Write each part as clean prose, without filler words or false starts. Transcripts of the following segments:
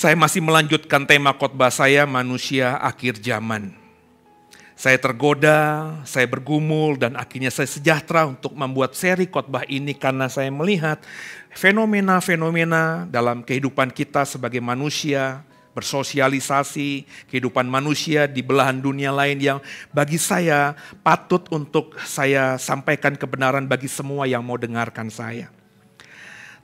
Saya masih melanjutkan tema khotbah saya, manusia akhir zaman. Saya tergoda, saya bergumul, dan akhirnya saya sejahtera untuk membuat seri khotbah ini karena saya melihat fenomena-fenomena dalam kehidupan kita sebagai manusia, bersosialisasi, kehidupan manusia di belahan dunia lain yang bagi saya patut untuk saya sampaikan kebenaran bagi semua yang mau dengarkan saya.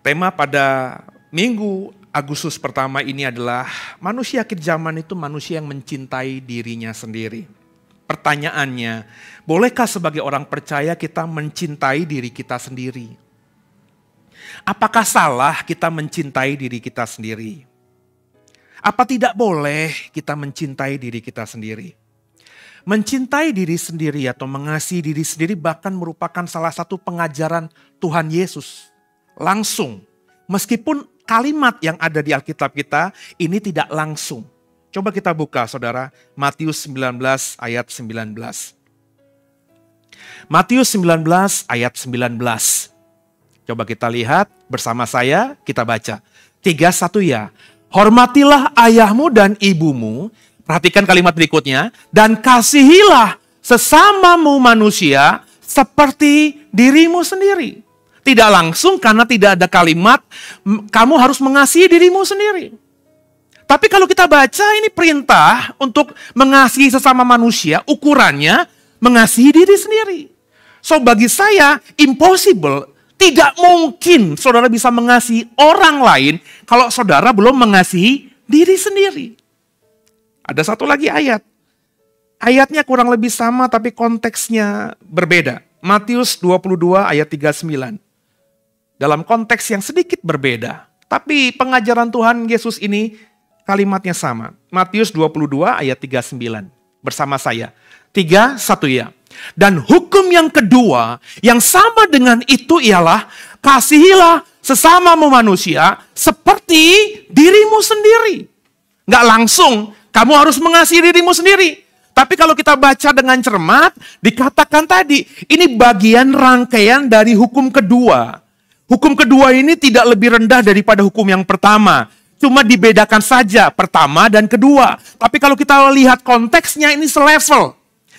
Tema pada Minggu Agustus pertama ini adalah manusia akhir zaman itu manusia yang mencintai dirinya sendiri. Pertanyaannya, bolehkah sebagai orang percaya kita mencintai diri kita sendiri? Apakah salah kita mencintai diri kita sendiri? Apa tidak boleh kita mencintai diri kita sendiri? Mencintai diri sendiri atau mengasihi diri sendiri bahkan merupakan salah satu pengajaran Tuhan Yesus. Langsung, meskipun kalimat yang ada di Alkitab kita ini tidak langsung. Coba kita buka saudara, Matius 19 ayat 19. Matius 19 ayat 19. Coba kita lihat bersama saya, kita baca. 3-1 ya. Hormatilah ayahmu dan ibumu, perhatikan kalimat berikutnya, dan kasihilah sesamamu manusia seperti dirimu sendiri. Tidak langsung karena tidak ada kalimat kamu harus mengasihi dirimu sendiri. Tapi kalau kita baca ini perintah untuk mengasihi sesama manusia, ukurannya mengasihi diri sendiri. So bagi saya impossible, tidak mungkin saudara bisa mengasihi orang lain kalau saudara belum mengasihi diri sendiri. Ada satu lagi ayat. Ayatnya kurang lebih sama tapi konteksnya berbeda. Matius 22 ayat 39. Dalam konteks yang sedikit berbeda. Tapi pengajaran Tuhan Yesus ini kalimatnya sama. Matius 22 ayat 39. Bersama saya. 3-1 ya. Dan hukum yang kedua yang sama dengan itu ialah kasihilah sesamamu manusia seperti dirimu sendiri. Nggak langsung kamu harus mengasihi dirimu sendiri. Tapi kalau kita baca dengan cermat, dikatakan tadi ini bagian rangkaian dari hukum kedua. Hukum kedua ini tidak lebih rendah daripada hukum yang pertama. Cuma dibedakan saja pertama dan kedua. Tapi kalau kita lihat konteksnya ini selevel.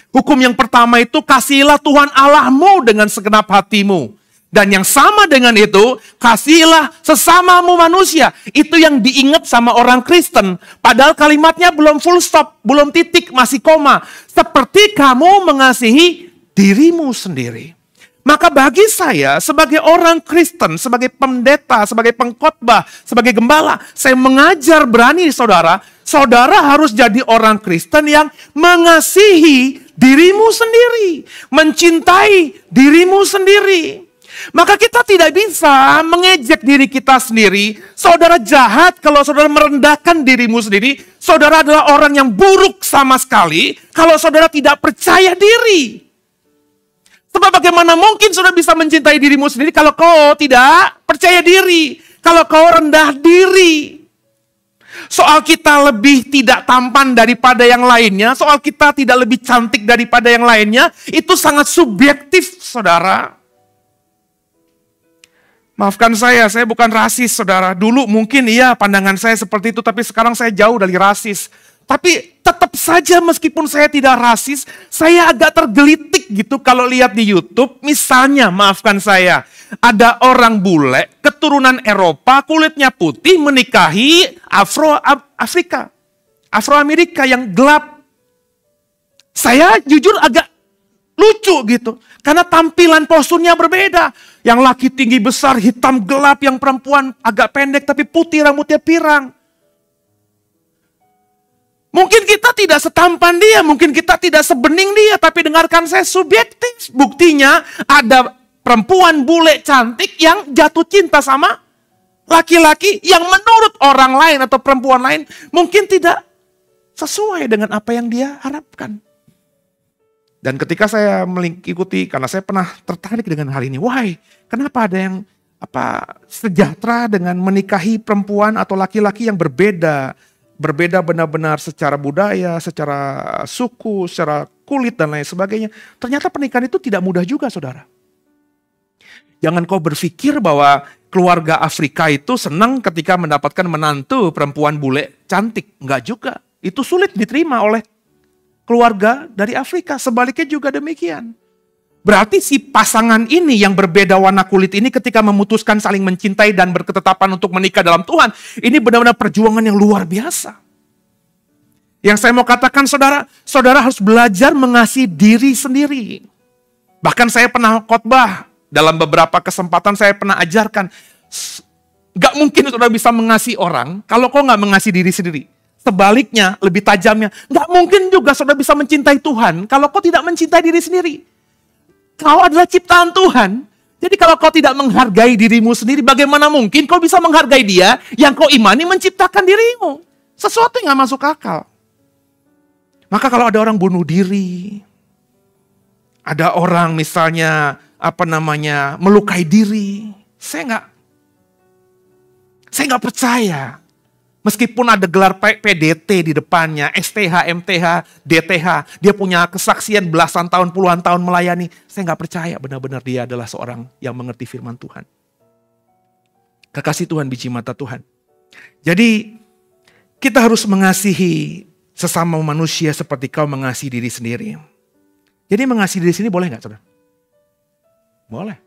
Hukum yang pertama itu kasihilah Tuhan Allahmu dengan segenap hatimu. Dan yang sama dengan itu, kasihilah sesamamu manusia. Itu yang diingat sama orang Kristen. Padahal kalimatnya belum full stop, belum titik, masih koma. Seperti kamu mengasihi dirimu sendiri. Maka bagi saya sebagai orang Kristen, sebagai pendeta, sebagai pengkhotbah, sebagai gembala, saya mengajar berani saudara, saudara harus jadi orang Kristen yang mengasihi dirimu sendiri, mencintai dirimu sendiri. Maka kita tidak bisa mengejek diri kita sendiri. Saudara jahat kalau saudara merendahkan dirimu sendiri. Saudara adalah orang yang buruk sama sekali kalau saudara tidak percaya diri. Sebab bagaimana mungkin saudara bisa mencintai dirimu sendiri kalau kau tidak percaya diri. Kalau kau rendah diri. Soal kita lebih tidak tampan daripada yang lainnya. Soal kita tidak lebih cantik daripada yang lainnya. Itu sangat subjektif saudara. Maafkan saya bukan rasis saudara. Dulu mungkin iya pandangan saya seperti itu. Tapi sekarang saya jauh dari rasis. Tapi tetap saja meskipun saya tidak rasis, saya agak tergelitik gitu kalau lihat di YouTube. Misalnya, maafkan saya, ada orang bule, keturunan Eropa, kulitnya putih, menikahi Afro-Amerika yang gelap. Saya jujur agak lucu gitu. Karena tampilan posturnya berbeda. Yang laki tinggi besar, hitam gelap, yang perempuan agak pendek tapi putih, rambutnya pirang. Mungkin kita tidak setampan dia, mungkin kita tidak sebening dia, tapi dengarkan saya subjektif. Buktinya ada perempuan bule cantik yang jatuh cinta sama laki-laki yang menurut orang lain atau perempuan lain mungkin tidak sesuai dengan apa yang dia harapkan. Dan ketika saya mengikuti, karena saya pernah tertarik dengan hal ini, why? Kenapa ada yang sejahtera dengan menikahi perempuan atau laki-laki yang berbeda benar-benar secara budaya, secara suku, secara kulit dan lain sebagainya. Ternyata pernikahan itu tidak mudah juga, saudara. Jangan kau berpikir bahwa keluarga Afrika itu senang ketika mendapatkan menantu perempuan bule cantik. Enggak juga. Itu sulit diterima oleh keluarga dari Afrika. Sebaliknya juga demikian. Berarti si pasangan ini yang berbeda warna kulit ini ketika memutuskan saling mencintai dan berketetapan untuk menikah dalam Tuhan, ini benar-benar perjuangan yang luar biasa. Yang saya mau katakan, saudara harus belajar mengasihi diri sendiri. Bahkan saya pernah khotbah, dalam beberapa kesempatan saya pernah ajarkan, gak mungkin saudara bisa mengasihi orang kalau kau gak mengasihi diri sendiri. Sebaliknya, lebih tajamnya, gak mungkin juga saudara bisa mencintai Tuhan kalau kau tidak mencintai diri sendiri. Kau adalah ciptaan Tuhan. Jadi kalau kau tidak menghargai dirimu sendiri, bagaimana mungkin kau bisa menghargai Dia yang kau imani menciptakan dirimu? Sesuatu yang gak masuk akal. Maka kalau ada orang bunuh diri, ada orang misalnya melukai diri, saya nggak percaya. Meskipun ada gelar PDT di depannya, STH, MTH, DTH, dia punya kesaksian belasan tahun, puluhan tahun melayani. Saya nggak percaya benar-benar dia adalah seorang yang mengerti firman Tuhan. Kekasih Tuhan, biji mata Tuhan. Jadi kita harus mengasihi sesama manusia seperti kau mengasihi diri sendiri. Jadi mengasihi diri sendiri boleh nggak, saudara? Boleh.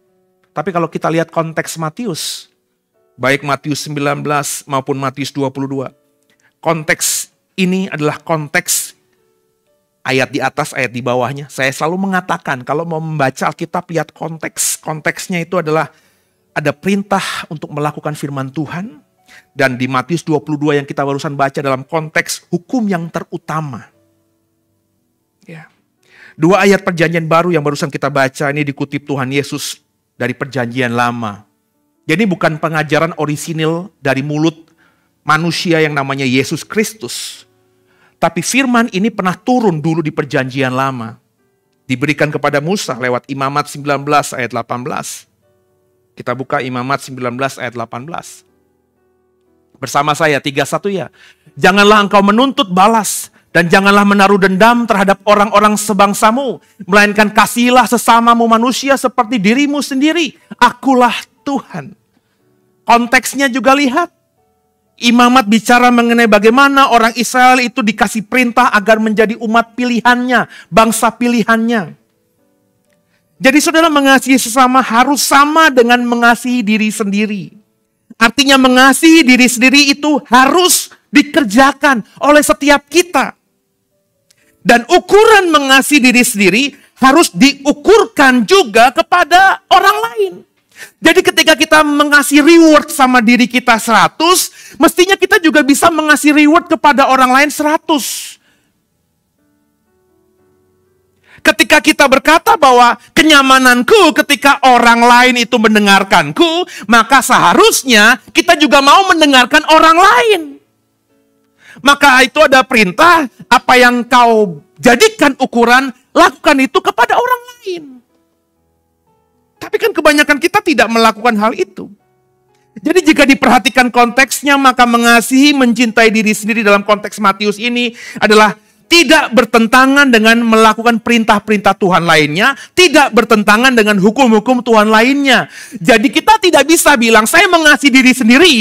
Tapi kalau kita lihat konteks Matius, baik Matius 19 maupun Matius 22. Konteks ini adalah konteks ayat di atas, ayat di bawahnya. Saya selalu mengatakan kalau mau membaca Alkitab, lihat konteks. Konteksnya itu adalah ada perintah untuk melakukan firman Tuhan. Dan di Matius 22 yang kita barusan baca dalam konteks hukum yang terutama. Ya. Dua ayat perjanjian baru yang barusan kita baca ini dikutip Tuhan Yesus dari perjanjian lama. Jadi bukan pengajaran orisinil dari mulut manusia yang namanya Yesus Kristus. Tapi firman ini pernah turun dulu di perjanjian lama. Diberikan kepada Musa lewat Imamat 19 ayat 18. Kita buka Imamat 19 ayat 18. Bersama saya, 3-1 ya. Janganlah engkau menuntut balas dan janganlah menaruh dendam terhadap orang-orang sebangsamu. Melainkan kasihilah sesamamu manusia seperti dirimu sendiri. Akulah Tuhan. Konteksnya juga lihat. Imamat bicara mengenai bagaimana orang Israel itu dikasih perintah agar menjadi umat pilihannya, bangsa pilihannya. Jadi saudara, mengasihi sesama harus sama dengan mengasihi diri sendiri. Artinya mengasihi diri sendiri itu harus dikerjakan oleh setiap kita. Dan ukuran mengasihi diri sendiri harus diukurkan juga kepada orang lain. Jadi ketika kita mengasih reward sama diri kita 100, mestinya kita juga bisa mengasih reward kepada orang lain 100. Ketika kita berkata bahwa kenyamananku ketika orang lain itu mendengarkanku, maka seharusnya kita juga mau mendengarkan orang lain. Maka itu ada perintah, apa yang kau jadikan ukuran, lakukan itu kepada orang lain. Tapi kan kebanyakan kita tidak melakukan hal itu. Jadi jika diperhatikan konteksnya, maka mengasihi, mencintai diri sendiri dalam konteks Matius ini adalah tidak bertentangan dengan melakukan perintah-perintah Tuhan lainnya, tidak bertentangan dengan hukum-hukum Tuhan lainnya. Jadi kita tidak bisa bilang, saya mengasihi diri sendiri,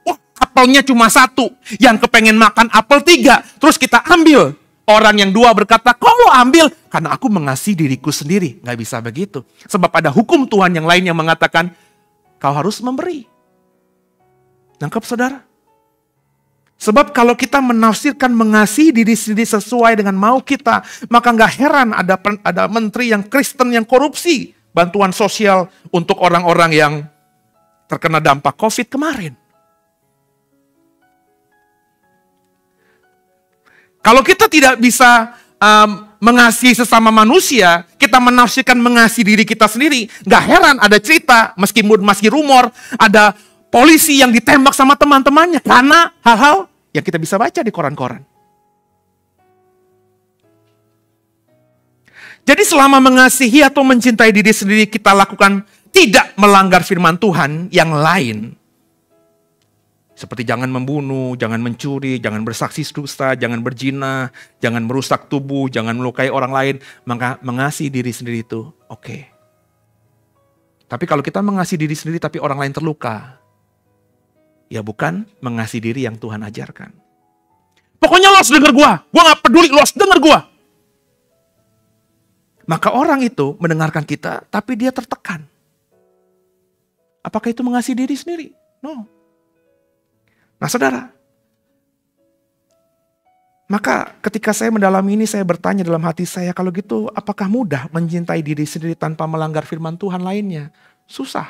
wah apelnya cuma 1, yang kepengen makan apel 3, terus kita ambil. Orang yang 2 berkata, kok lo ambil? Karena aku mengasihi diriku sendiri. Nggak bisa begitu. Sebab ada hukum Tuhan yang lain yang mengatakan, kau harus memberi. Nangkep saudara? Sebab kalau kita menafsirkan mengasihi diri sendiri sesuai dengan mau kita, maka nggak heran ada menteri yang Kristen yang korupsi bantuan sosial untuk orang-orang yang terkena dampak COVID kemarin. Kalau kita tidak bisa mengasihi sesama manusia, kita menafsirkan mengasihi diri kita sendiri, nggak heran ada cerita, meskipun masih rumor, ada polisi yang ditembak sama teman-temannya karena hal-hal yang kita bisa baca di koran-koran. Jadi selama mengasihi atau mencintai diri sendiri kita lakukan tidak melanggar firman Tuhan yang lain. Seperti jangan membunuh, jangan mencuri, jangan bersaksi dusta, jangan berzina, jangan merusak tubuh, jangan melukai orang lain. Maka mengasihi diri sendiri itu oke. Tapi kalau kita mengasihi diri sendiri tapi orang lain terluka, ya bukan mengasihi diri yang Tuhan ajarkan. Pokoknya lo harus denger gue gak peduli, lo harus denger gue. Maka orang itu mendengarkan kita, tapi dia tertekan. Apakah itu mengasihi diri sendiri? No. Nah saudara, maka ketika saya mendalami ini, saya bertanya dalam hati saya, kalau gitu apakah mudah mencintai diri sendiri tanpa melanggar firman Tuhan lainnya? Susah.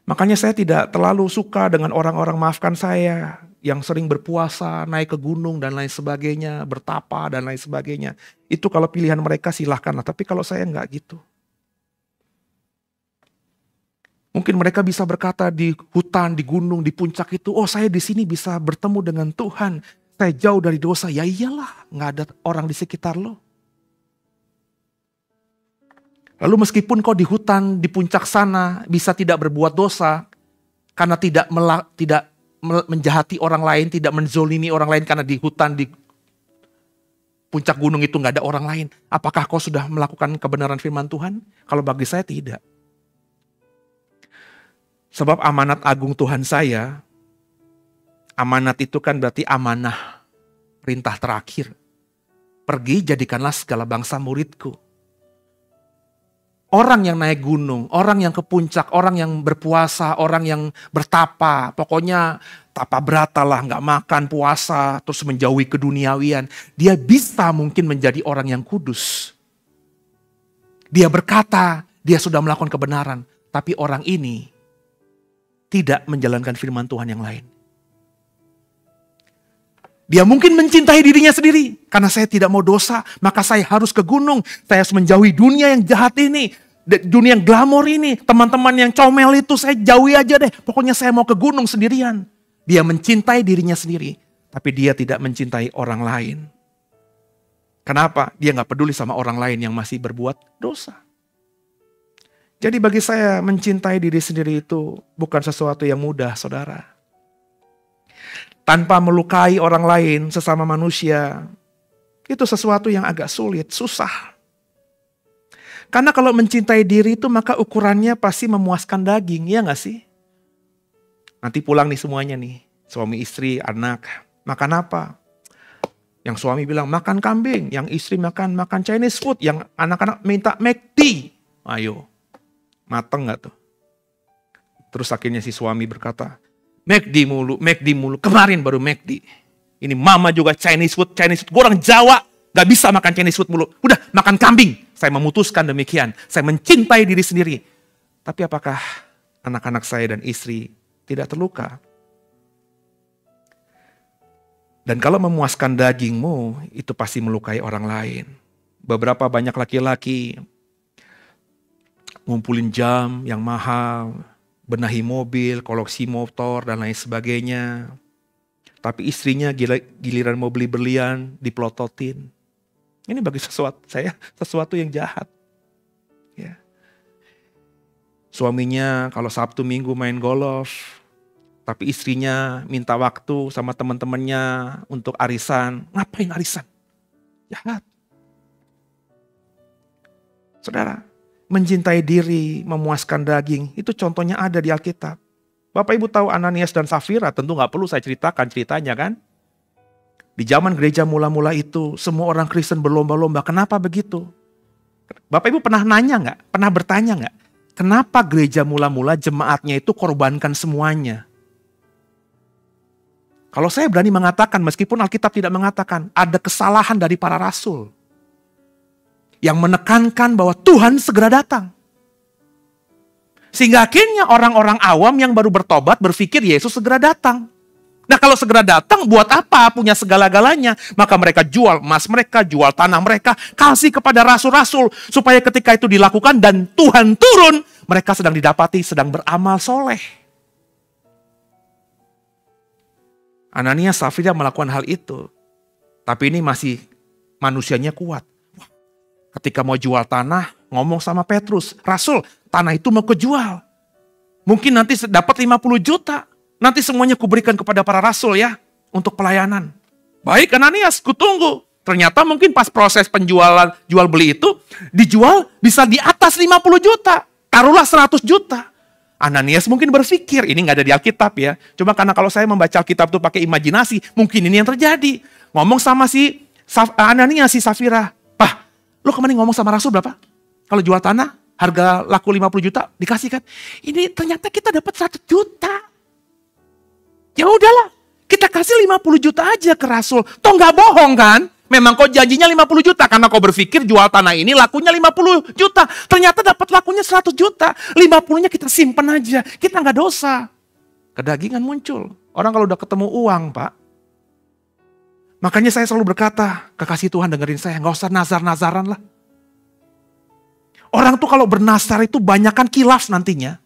Makanya saya tidak terlalu suka dengan orang-orang, maafkan saya, yang sering berpuasa, naik ke gunung dan lain sebagainya, bertapa dan lain sebagainya. Itu kalau pilihan mereka silahkanlah, tapi kalau saya enggak gitu. Mungkin mereka bisa berkata di hutan, di gunung, di puncak itu, oh saya di sini bisa bertemu dengan Tuhan. Saya jauh dari dosa. Ya iyalah, gak ada orang di sekitar lo. Lalu meskipun kau di hutan, di puncak sana, bisa tidak berbuat dosa, karena tidak menjahati orang lain, tidak menzolimi orang lain, karena di hutan, di puncak gunung itu gak ada orang lain. Apakah kau sudah melakukan kebenaran firman Tuhan? Kalau bagi saya tidak. Sebab amanat agung Tuhan saya, amanat itu kan berarti amanah, perintah terakhir. Pergi jadikanlah segala bangsa muridku. Orang yang naik gunung, orang yang ke puncak, orang yang berpuasa, orang yang bertapa, pokoknya tapa berata lah, gak makan, puasa, terus menjauhi keduniawian. Dia bisa mungkin menjadi orang yang kudus. Dia berkata, dia sudah melakukan kebenaran. Tapi orang ini tidak menjalankan firman Tuhan yang lain. Dia mungkin mencintai dirinya sendiri. Karena saya tidak mau dosa, maka saya harus ke gunung. Saya harus menjauhi dunia yang jahat ini. Dunia yang glamor ini. Teman-teman yang comel itu saya jauhi aja deh. Pokoknya saya mau ke gunung sendirian. Dia mencintai dirinya sendiri. Tapi dia tidak mencintai orang lain. Kenapa? Dia gak peduli sama orang lain yang masih berbuat dosa. Jadi bagi saya mencintai diri sendiri itu bukan sesuatu yang mudah, saudara. Tanpa melukai orang lain, sesama manusia, itu sesuatu yang agak sulit, susah. Karena kalau mencintai diri itu maka ukurannya pasti memuaskan daging, ya gak sih? Nanti pulang nih semuanya nih, suami, istri, anak, makan apa? Yang suami bilang makan kambing, yang istri makan Chinese food, yang anak-anak minta McD. Ayo. Mateng gak tuh? Terus akhirnya si suami berkata, McD mulu. Kemarin baru McD. Ini mama juga Chinese food. Gue orang Jawa, gak bisa makan Chinese food mulu. Udah, makan kambing. Saya memutuskan demikian. Saya mencintai diri sendiri. Tapi apakah anak-anak saya dan istri tidak terluka? Dan kalau memuaskan dagingmu, itu pasti melukai orang lain. Beberapa banyak laki-laki ngumpulin jam yang mahal, benahi mobil, koleksi motor, dan lain sebagainya. Tapi istrinya giliran mau beli berlian, dipelototin. Ini bagi saya sesuatu yang jahat. Ya. Suaminya kalau Sabtu Minggu main golf, tapi istrinya minta waktu sama teman-temannya untuk arisan. Ngapain arisan? Jahat. Saudara, mencintai diri, memuaskan daging, itu contohnya ada di Alkitab. Bapak Ibu tahu Ananias dan Safira, tentu gak perlu saya ceritakan ceritanya kan. Di zaman gereja mula-mula itu, semua orang Kristen berlomba-lomba. Kenapa begitu? Bapak Ibu pernah nanya gak? Pernah bertanya gak? Kenapa gereja mula-mula jemaatnya itu korbankan semuanya? Kalau saya berani mengatakan, meskipun Alkitab tidak mengatakan, ada kesalahan dari para rasul. Yang menekankan bahwa Tuhan segera datang. Sehingga akhirnya orang-orang awam yang baru bertobat berpikir Yesus segera datang. Nah kalau segera datang buat apa punya segala-galanya? Maka mereka jual emas mereka, jual tanah mereka, kasih kepada rasul-rasul. Supaya ketika itu dilakukan dan Tuhan turun, mereka sedang didapati sedang beramal soleh. Ananias, Safira melakukan hal itu. Tapi ini masih manusianya kuat. Ketika mau jual tanah, ngomong sama Petrus, Rasul, tanah itu mau kejual. Mungkin nanti dapat 50 juta. Nanti semuanya kuberikan kepada para rasul ya, untuk pelayanan. Baik Ananias, kutunggu. Ternyata mungkin pas proses penjualan, jual beli itu, dijual bisa di atas 50 juta. Taruhlah 100 juta. Ananias mungkin berpikir, ini nggak ada di Alkitab ya. Cuma karena kalau saya membaca Alkitab itu pakai imajinasi, mungkin ini yang terjadi. Ngomong sama si Ananias, si Safira, "Pak, lu kemarin ngomong sama Rasul berapa? Kalau jual tanah, harga laku 50 juta, dikasih kan? Ini ternyata kita dapat 100 juta. Ya udahlah, kita kasih 50 juta aja ke Rasul. Toh nggak bohong kan? Memang kau janjinya 50 juta karena kau berpikir jual tanah ini lakunya 50 juta. Ternyata dapat lakunya 100 juta. 50-nya kita simpen aja. Kita nggak dosa." Kedagingan muncul. Orang kalau udah ketemu uang, Pak. Makanya saya selalu berkata, kekasih Tuhan dengerin saya, nggak usah nazar-nazaran lah. Orang tuh kalau bernasar itu banyakkan kilaf nantinya.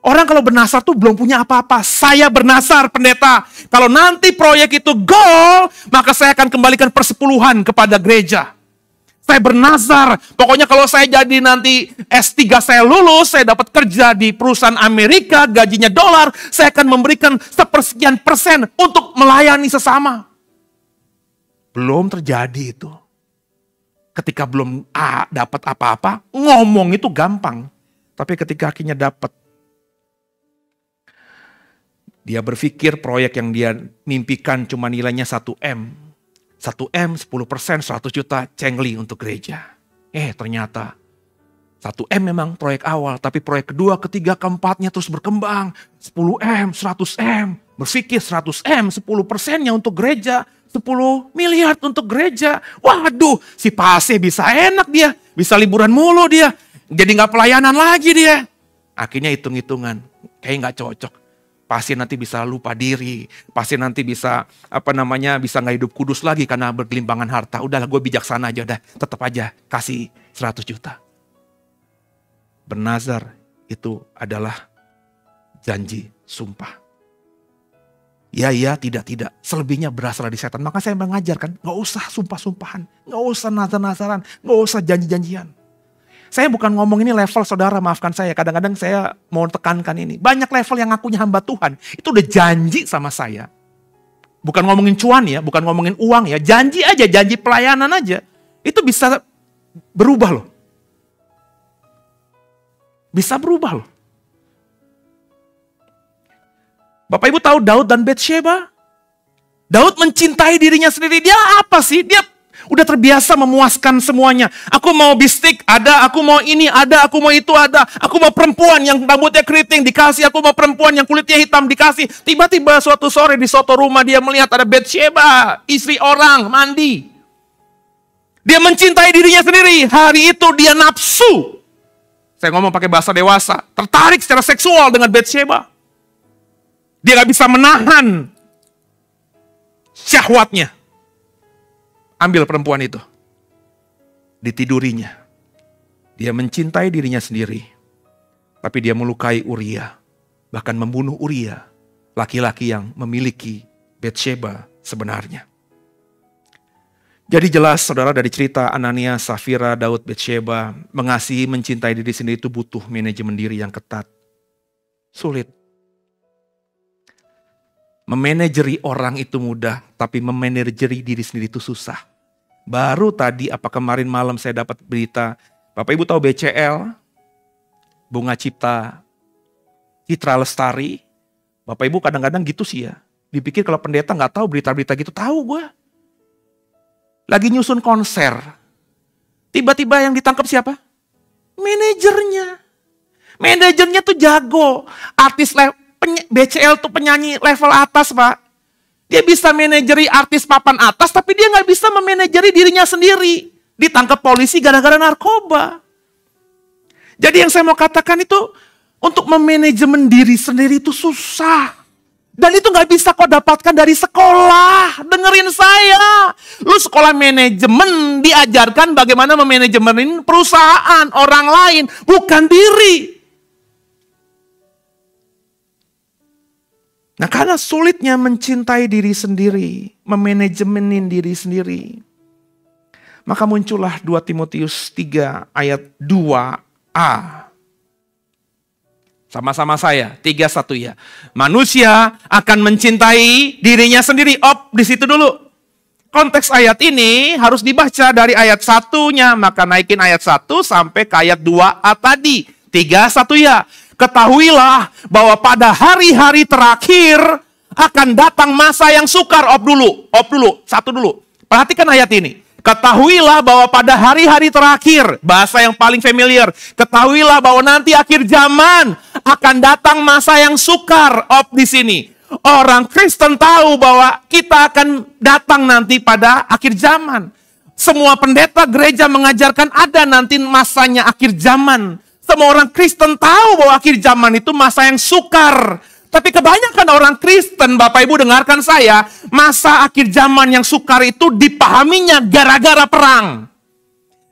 Orang kalau bernasar tuh belum punya apa-apa. Saya bernasar pendeta. Kalau nanti proyek itu goal, maka saya akan kembalikan persepuluhan kepada gereja. Saya bernasar. Pokoknya kalau saya jadi nanti S3 saya lulus, saya dapat kerja di perusahaan Amerika, gajinya dolar, saya akan memberikan sepersekian persen untuk melayani sesama. Belum terjadi itu. Ketika belum dapat apa-apa, ngomong itu gampang. Tapi ketika akhirnya dapat, dia berpikir proyek yang dia mimpikan cuma nilainya 1M. 1M, 10%, 100 juta, cengli untuk gereja. Ternyata 1M memang proyek awal, tapi proyek kedua, ketiga, keempatnya terus berkembang. 10M, 100M, berpikir 100M, 10%-nya untuk gereja, 10 miliar untuk gereja. Waduh, si Pase bisa enak dia, bisa liburan mulu dia, jadi nggak pelayanan lagi dia. Akhirnya hitung-hitungan, kayak nggak cocok. Pasti nanti bisa lupa diri, pasti nanti bisa bisa nggak hidup kudus lagi karena bergelimpangan harta. Udahlah, gue bijaksana aja, tetap aja kasih 100 juta. Bernazar itu adalah janji, sumpah. Ya, tidak. Selebihnya berasal dari setan. Maka saya mengajarkan, nggak usah sumpah-sumpahan, nggak usah nazar-nazaran, nggak usah janji-janjian. Saya bukan ngomong ini level saudara, maafkan saya. Kadang-kadang saya mau tekankan ini. Banyak level yang ngakunya hamba Tuhan. Itu udah janji sama saya. Bukan ngomongin cuan ya, bukan ngomongin uang ya. Janji aja, janji pelayanan aja. Itu bisa berubah loh. Bisa berubah loh. Bapak Ibu tahu Daud dan Batsheba? Daud mencintai dirinya sendiri. Dia apa sih? Dia udah terbiasa memuaskan semuanya. Aku mau bistik, ada. Aku mau ini, ada. Aku mau itu, ada. Aku mau perempuan yang rambutnya keriting, dikasih. Aku mau perempuan yang kulitnya hitam, dikasih. Tiba-tiba suatu sore di suatu rumah dia melihat ada Batsheba, istri orang, mandi. Dia mencintai dirinya sendiri. Hari itu dia nafsu. Saya ngomong pakai bahasa dewasa. Tertarik secara seksual dengan Batsheba. Dia gak bisa menahan syahwatnya. Ambil perempuan itu. Ditidurinya. Dia mencintai dirinya sendiri. Tapi dia melukai Uria. Bahkan membunuh Uria. Laki-laki yang memiliki Batsheba sebenarnya. Jadi jelas saudara dari cerita Ananias, Safira, Daud, Batsheba. Mengasihi, mencintai diri sendiri itu butuh manajemen diri yang ketat. Sulit. Memanajeri orang itu mudah, tapi memanajeri diri sendiri itu susah. Baru tadi kemarin malam saya dapat berita, Bapak Ibu tahu BCL, Bunga Cipta Citra Lestari. Bapak Ibu kadang-kadang gitu sih ya. Dipikir kalau pendeta nggak tahu berita-berita gitu, tahu gue. Lagi nyusun konser. Tiba-tiba yang ditangkap siapa? Manajernya. Manajernya tuh jago. Artis BCL tuh penyanyi level atas, Pak. Dia bisa manajeri artis papan atas, tapi dia nggak bisa memanajeri dirinya sendiri. Ditangkap polisi gara-gara narkoba. Jadi yang saya mau katakan itu, untuk memanajemen diri sendiri itu susah. Dan itu nggak bisa kau dapatkan dari sekolah. Dengerin saya. Lu sekolah manajemen diajarkan bagaimana memanajemenin perusahaan, orang lain, bukan diri. Nah, karena sulitnya mencintai diri sendiri, memanajemenin diri sendiri. Maka muncullah 2 Timotius 3 ayat 2a. Sama-sama saya, 3-1 ya. Manusia akan mencintai dirinya sendiri. Di situ dulu. Konteks ayat ini harus dibaca dari ayat 1-nya. Maka naikin ayat 1 sampai ke ayat 2a tadi. 3-1 ya. Ketahuilah bahwa pada hari-hari terakhir akan datang masa yang sukar. Satu dulu. Perhatikan ayat ini. Ketahuilah bahwa pada hari-hari terakhir, bahasa yang paling familiar, ketahuilah bahwa nanti akhir zaman akan datang masa yang sukar. Di sini. Orang Kristen tahu bahwa kita akan datang nanti pada akhir zaman. Semua pendeta gereja mengajarkan ada nanti masanya akhir zaman. Semua orang Kristen tahu bahwa akhir zaman itu masa yang sukar. Tapi kebanyakan orang Kristen, Bapak Ibu dengarkan saya, masa akhir zaman yang sukar itu dipahaminya gara-gara perang.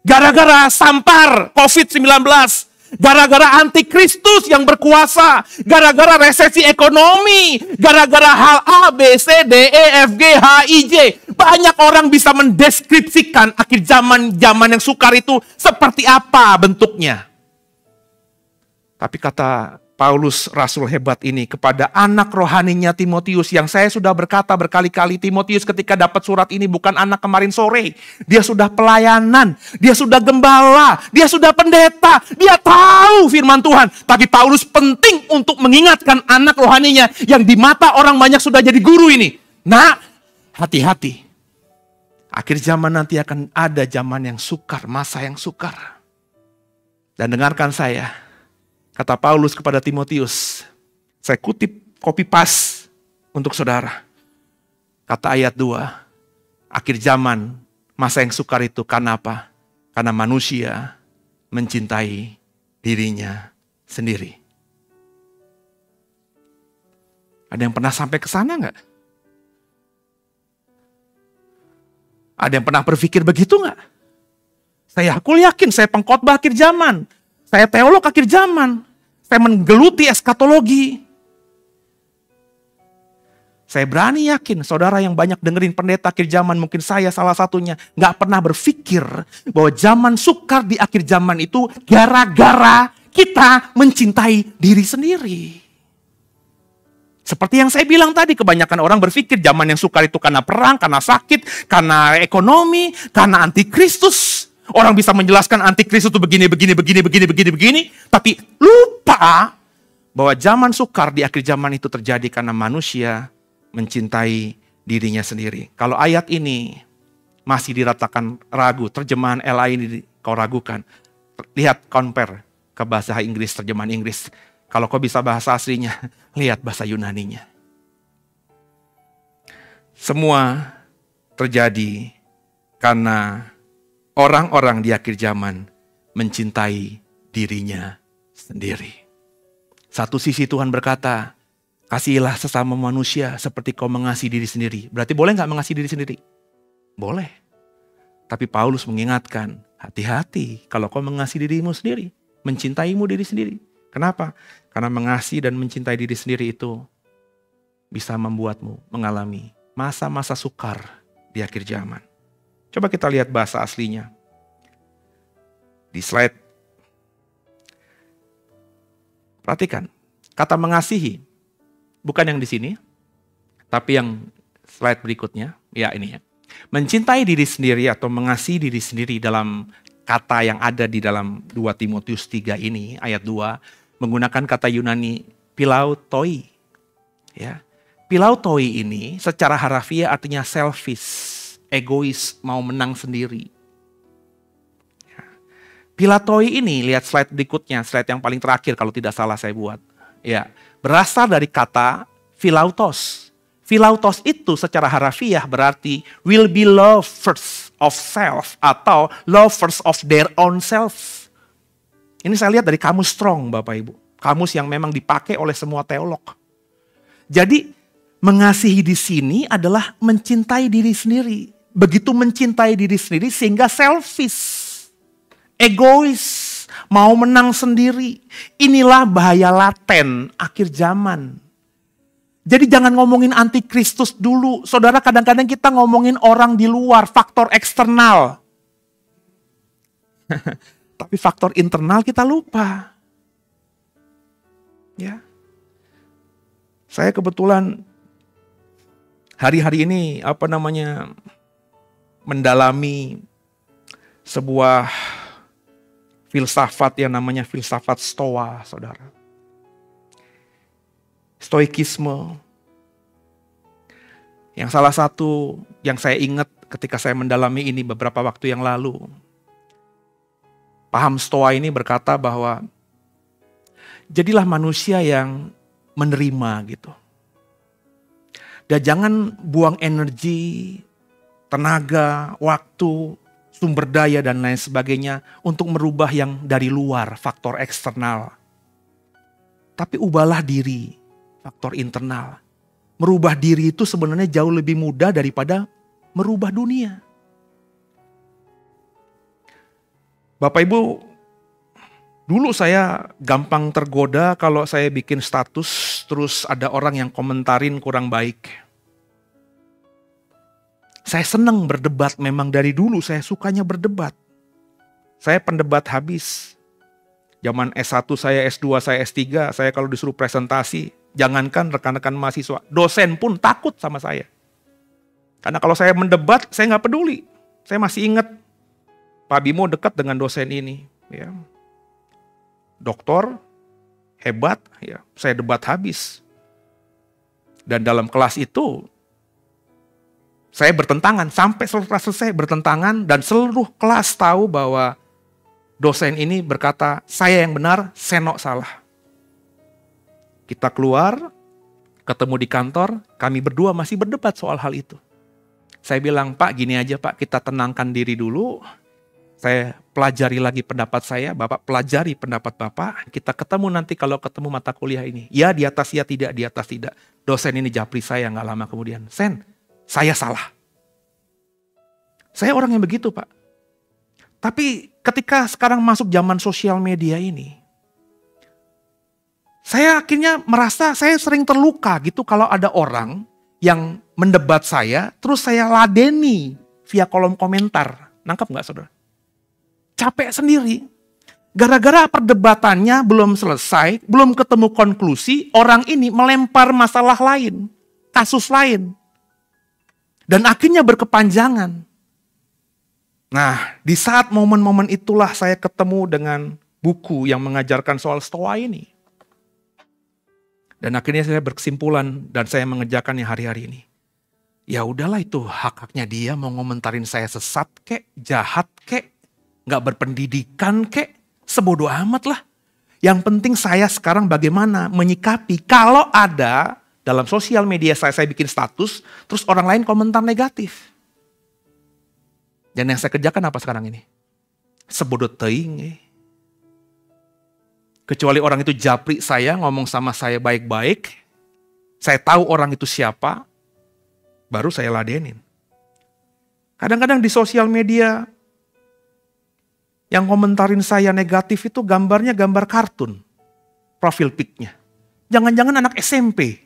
Gara-gara sampar COVID-19. Gara-gara antikristus yang berkuasa. Gara-gara resesi ekonomi. Gara-gara hal A, B, C, D, E, F, G, H, I, J. Banyak orang bisa mendeskripsikan akhir zaman yang sukar itu seperti apa bentuknya. Tapi kata Paulus rasul hebat ini kepada anak rohaninya Timotius, yang saya sudah berkata berkali-kali, Timotius ketika dapat surat ini bukan anak kemarin sore. Dia sudah pelayanan, dia sudah gembala, dia sudah pendeta, dia tahu firman Tuhan. Tapi Paulus penting untuk mengingatkan anak rohaninya yang di mata orang banyak sudah jadi guru ini. Nah, hati-hati. Akhir zaman nanti akan ada zaman yang sukar, masa yang sukar. Dan dengarkan saya. Kata Paulus kepada Timotius, saya kutip copy paste untuk saudara. Kata ayat 2, akhir zaman, masa yang sukar itu karena apa? Karena manusia mencintai dirinya sendiri. Ada yang pernah sampai ke sana nggak? Ada yang pernah berpikir begitu nggak? Aku yakin, saya pengkhotbah akhir zaman. Saya teolog akhir zaman. Saya menggeluti eskatologi. Saya berani yakin, saudara yang banyak dengerin pendeta akhir zaman, mungkin saya salah satunya, nggak pernah berpikir bahwa zaman sukar di akhir zaman itu gara-gara kita mencintai diri sendiri. Seperti yang saya bilang tadi, kebanyakan orang berpikir zaman yang sukar itu karena perang, karena sakit, karena ekonomi, karena antikristus. Orang bisa menjelaskan antikristus itu begini. Tapi lupa bahwa zaman sukar di akhir zaman itu terjadi karena manusia mencintai dirinya sendiri. Kalau ayat ini masih diratakan ragu, terjemahan LA ini kau ragukan. Lihat, compare ke bahasa Inggris, terjemahan Inggris. Kalau kau bisa bahasa aslinya, lihat bahasa Yunaninya. Semua terjadi karena orang-orang di akhir zaman mencintai dirinya sendiri. Satu sisi Tuhan berkata, kasihilah sesama manusia seperti kau mengasihi diri sendiri. Berarti boleh nggak mengasihi diri sendiri? Boleh. Tapi Paulus mengingatkan, hati-hati kalau kau mengasihi dirimu sendiri, mencintaimu diri sendiri. Kenapa? Karena mengasihi dan mencintai diri sendiri itu bisa membuatmu mengalami masa-masa sukar di akhir zaman. Coba kita lihat bahasa aslinya. Di slide. Perhatikan. Kata mengasihi. Bukan yang di sini. Tapi yang slide berikutnya. Ya ini ya. Mencintai diri sendiri atau mengasihi diri sendiri dalam kata yang ada di dalam 2 Timotius 3 ini. Ayat 2. Menggunakan kata Yunani pilautoi. Ya. Pilautoi ini secara harafiah artinya selfish. Egois, mau menang sendiri. Pilautoi ini, lihat slide berikutnya, slide yang paling terakhir kalau tidak salah saya buat. Ya, berasal dari kata philautos. Philautos itu secara harafiah berarti will be lovers of self atau lovers of their own self. Ini saya lihat dari kamus Strong, Bapak Ibu. Kamus yang memang dipakai oleh semua teolog. Jadi, mengasihi di sini adalah mencintai diri sendiri. Begitu mencintai diri sendiri sehingga selfish, egois, mau menang sendiri. Inilah bahaya laten akhir zaman. Jadi jangan ngomongin antikristus dulu. Saudara, kadang-kadang kita ngomongin orang di luar, faktor eksternal. Tapi faktor internal kita lupa. Ya. Saya kebetulan hari-hari ini mendalami sebuah filsafat yang namanya filsafat Stoa, saudara. Stoikisme. Yang salah satu yang saya ingat ketika saya mendalami ini beberapa waktu yang lalu. Paham Stoa ini berkata bahwa jadilah manusia yang menerima gitu. Dan jangan buang energi, tenaga, waktu, sumber daya dan lain sebagainya untuk merubah yang dari luar, faktor eksternal. Tapi ubahlah diri, faktor internal. Merubah diri itu sebenarnya jauh lebih mudah daripada merubah dunia. Bapak Ibu, dulu saya gampang tergoda kalau saya bikin status terus ada orang yang komentarin kurang baik. Saya senang berdebat, memang dari dulu saya sukanya berdebat. Saya pendebat habis. Zaman S1 saya, S2 saya, S3, saya kalau disuruh presentasi, jangankan rekan-rekan mahasiswa, dosen pun takut sama saya. Karena kalau saya mendebat, saya nggak peduli. Saya masih ingat Pak Bimo dekat dengan dosen ini. Ya. Doktor, hebat, ya, saya debat habis. Dan dalam kelas itu, saya bertentangan, sampai selesai bertentangan, dan seluruh kelas tahu bahwa dosen ini berkata, saya yang benar, Seno salah. Kita keluar, ketemu di kantor, kami berdua masih berdebat soal hal itu. Saya bilang, Pak gini aja Pak, kita tenangkan diri dulu. Saya pelajari lagi pendapat saya, Bapak pelajari pendapat Bapak. Kita ketemu nanti kalau ketemu mata kuliah ini. Ya di atas ya tidak, di atas tidak. Dosen ini japri saya gak lama kemudian. Sen, saya salah. Saya orang yang begitu Pak. Tapi ketika sekarang masuk zaman sosial media ini, saya akhirnya merasa saya sering terluka gitu kalau ada orang yang mendebat saya, terus saya ladeni via kolom komentar. Nangkep gak saudara? Capek sendiri. Gara-gara perdebatannya belum selesai, belum ketemu konklusi, orang ini melempar masalah lain, kasus lain. Dan akhirnya berkepanjangan. Nah, di saat momen-momen itulah saya ketemu dengan buku yang mengajarkan soal Stoa ini. Dan akhirnya saya berkesimpulan dan saya mengerjakannya hari-hari ini. Ya udahlah, itu hak-haknya dia mau ngomentarin saya sesat kek, jahat kek, gak berpendidikan kek, sebodoh amat lah. Yang penting saya sekarang bagaimana menyikapi kalau ada dalam sosial media saya bikin status, terus orang lain komentar negatif. Dan yang saya kerjakan apa sekarang ini? Sebodoh teing. Kecuali orang itu japri saya, ngomong sama saya baik-baik, saya tahu orang itu siapa, baru saya ladenin. Kadang-kadang di sosial media, yang komentarin saya negatif itu gambarnya gambar kartun. Profil pic-nya. Jangan-jangan anak SMP.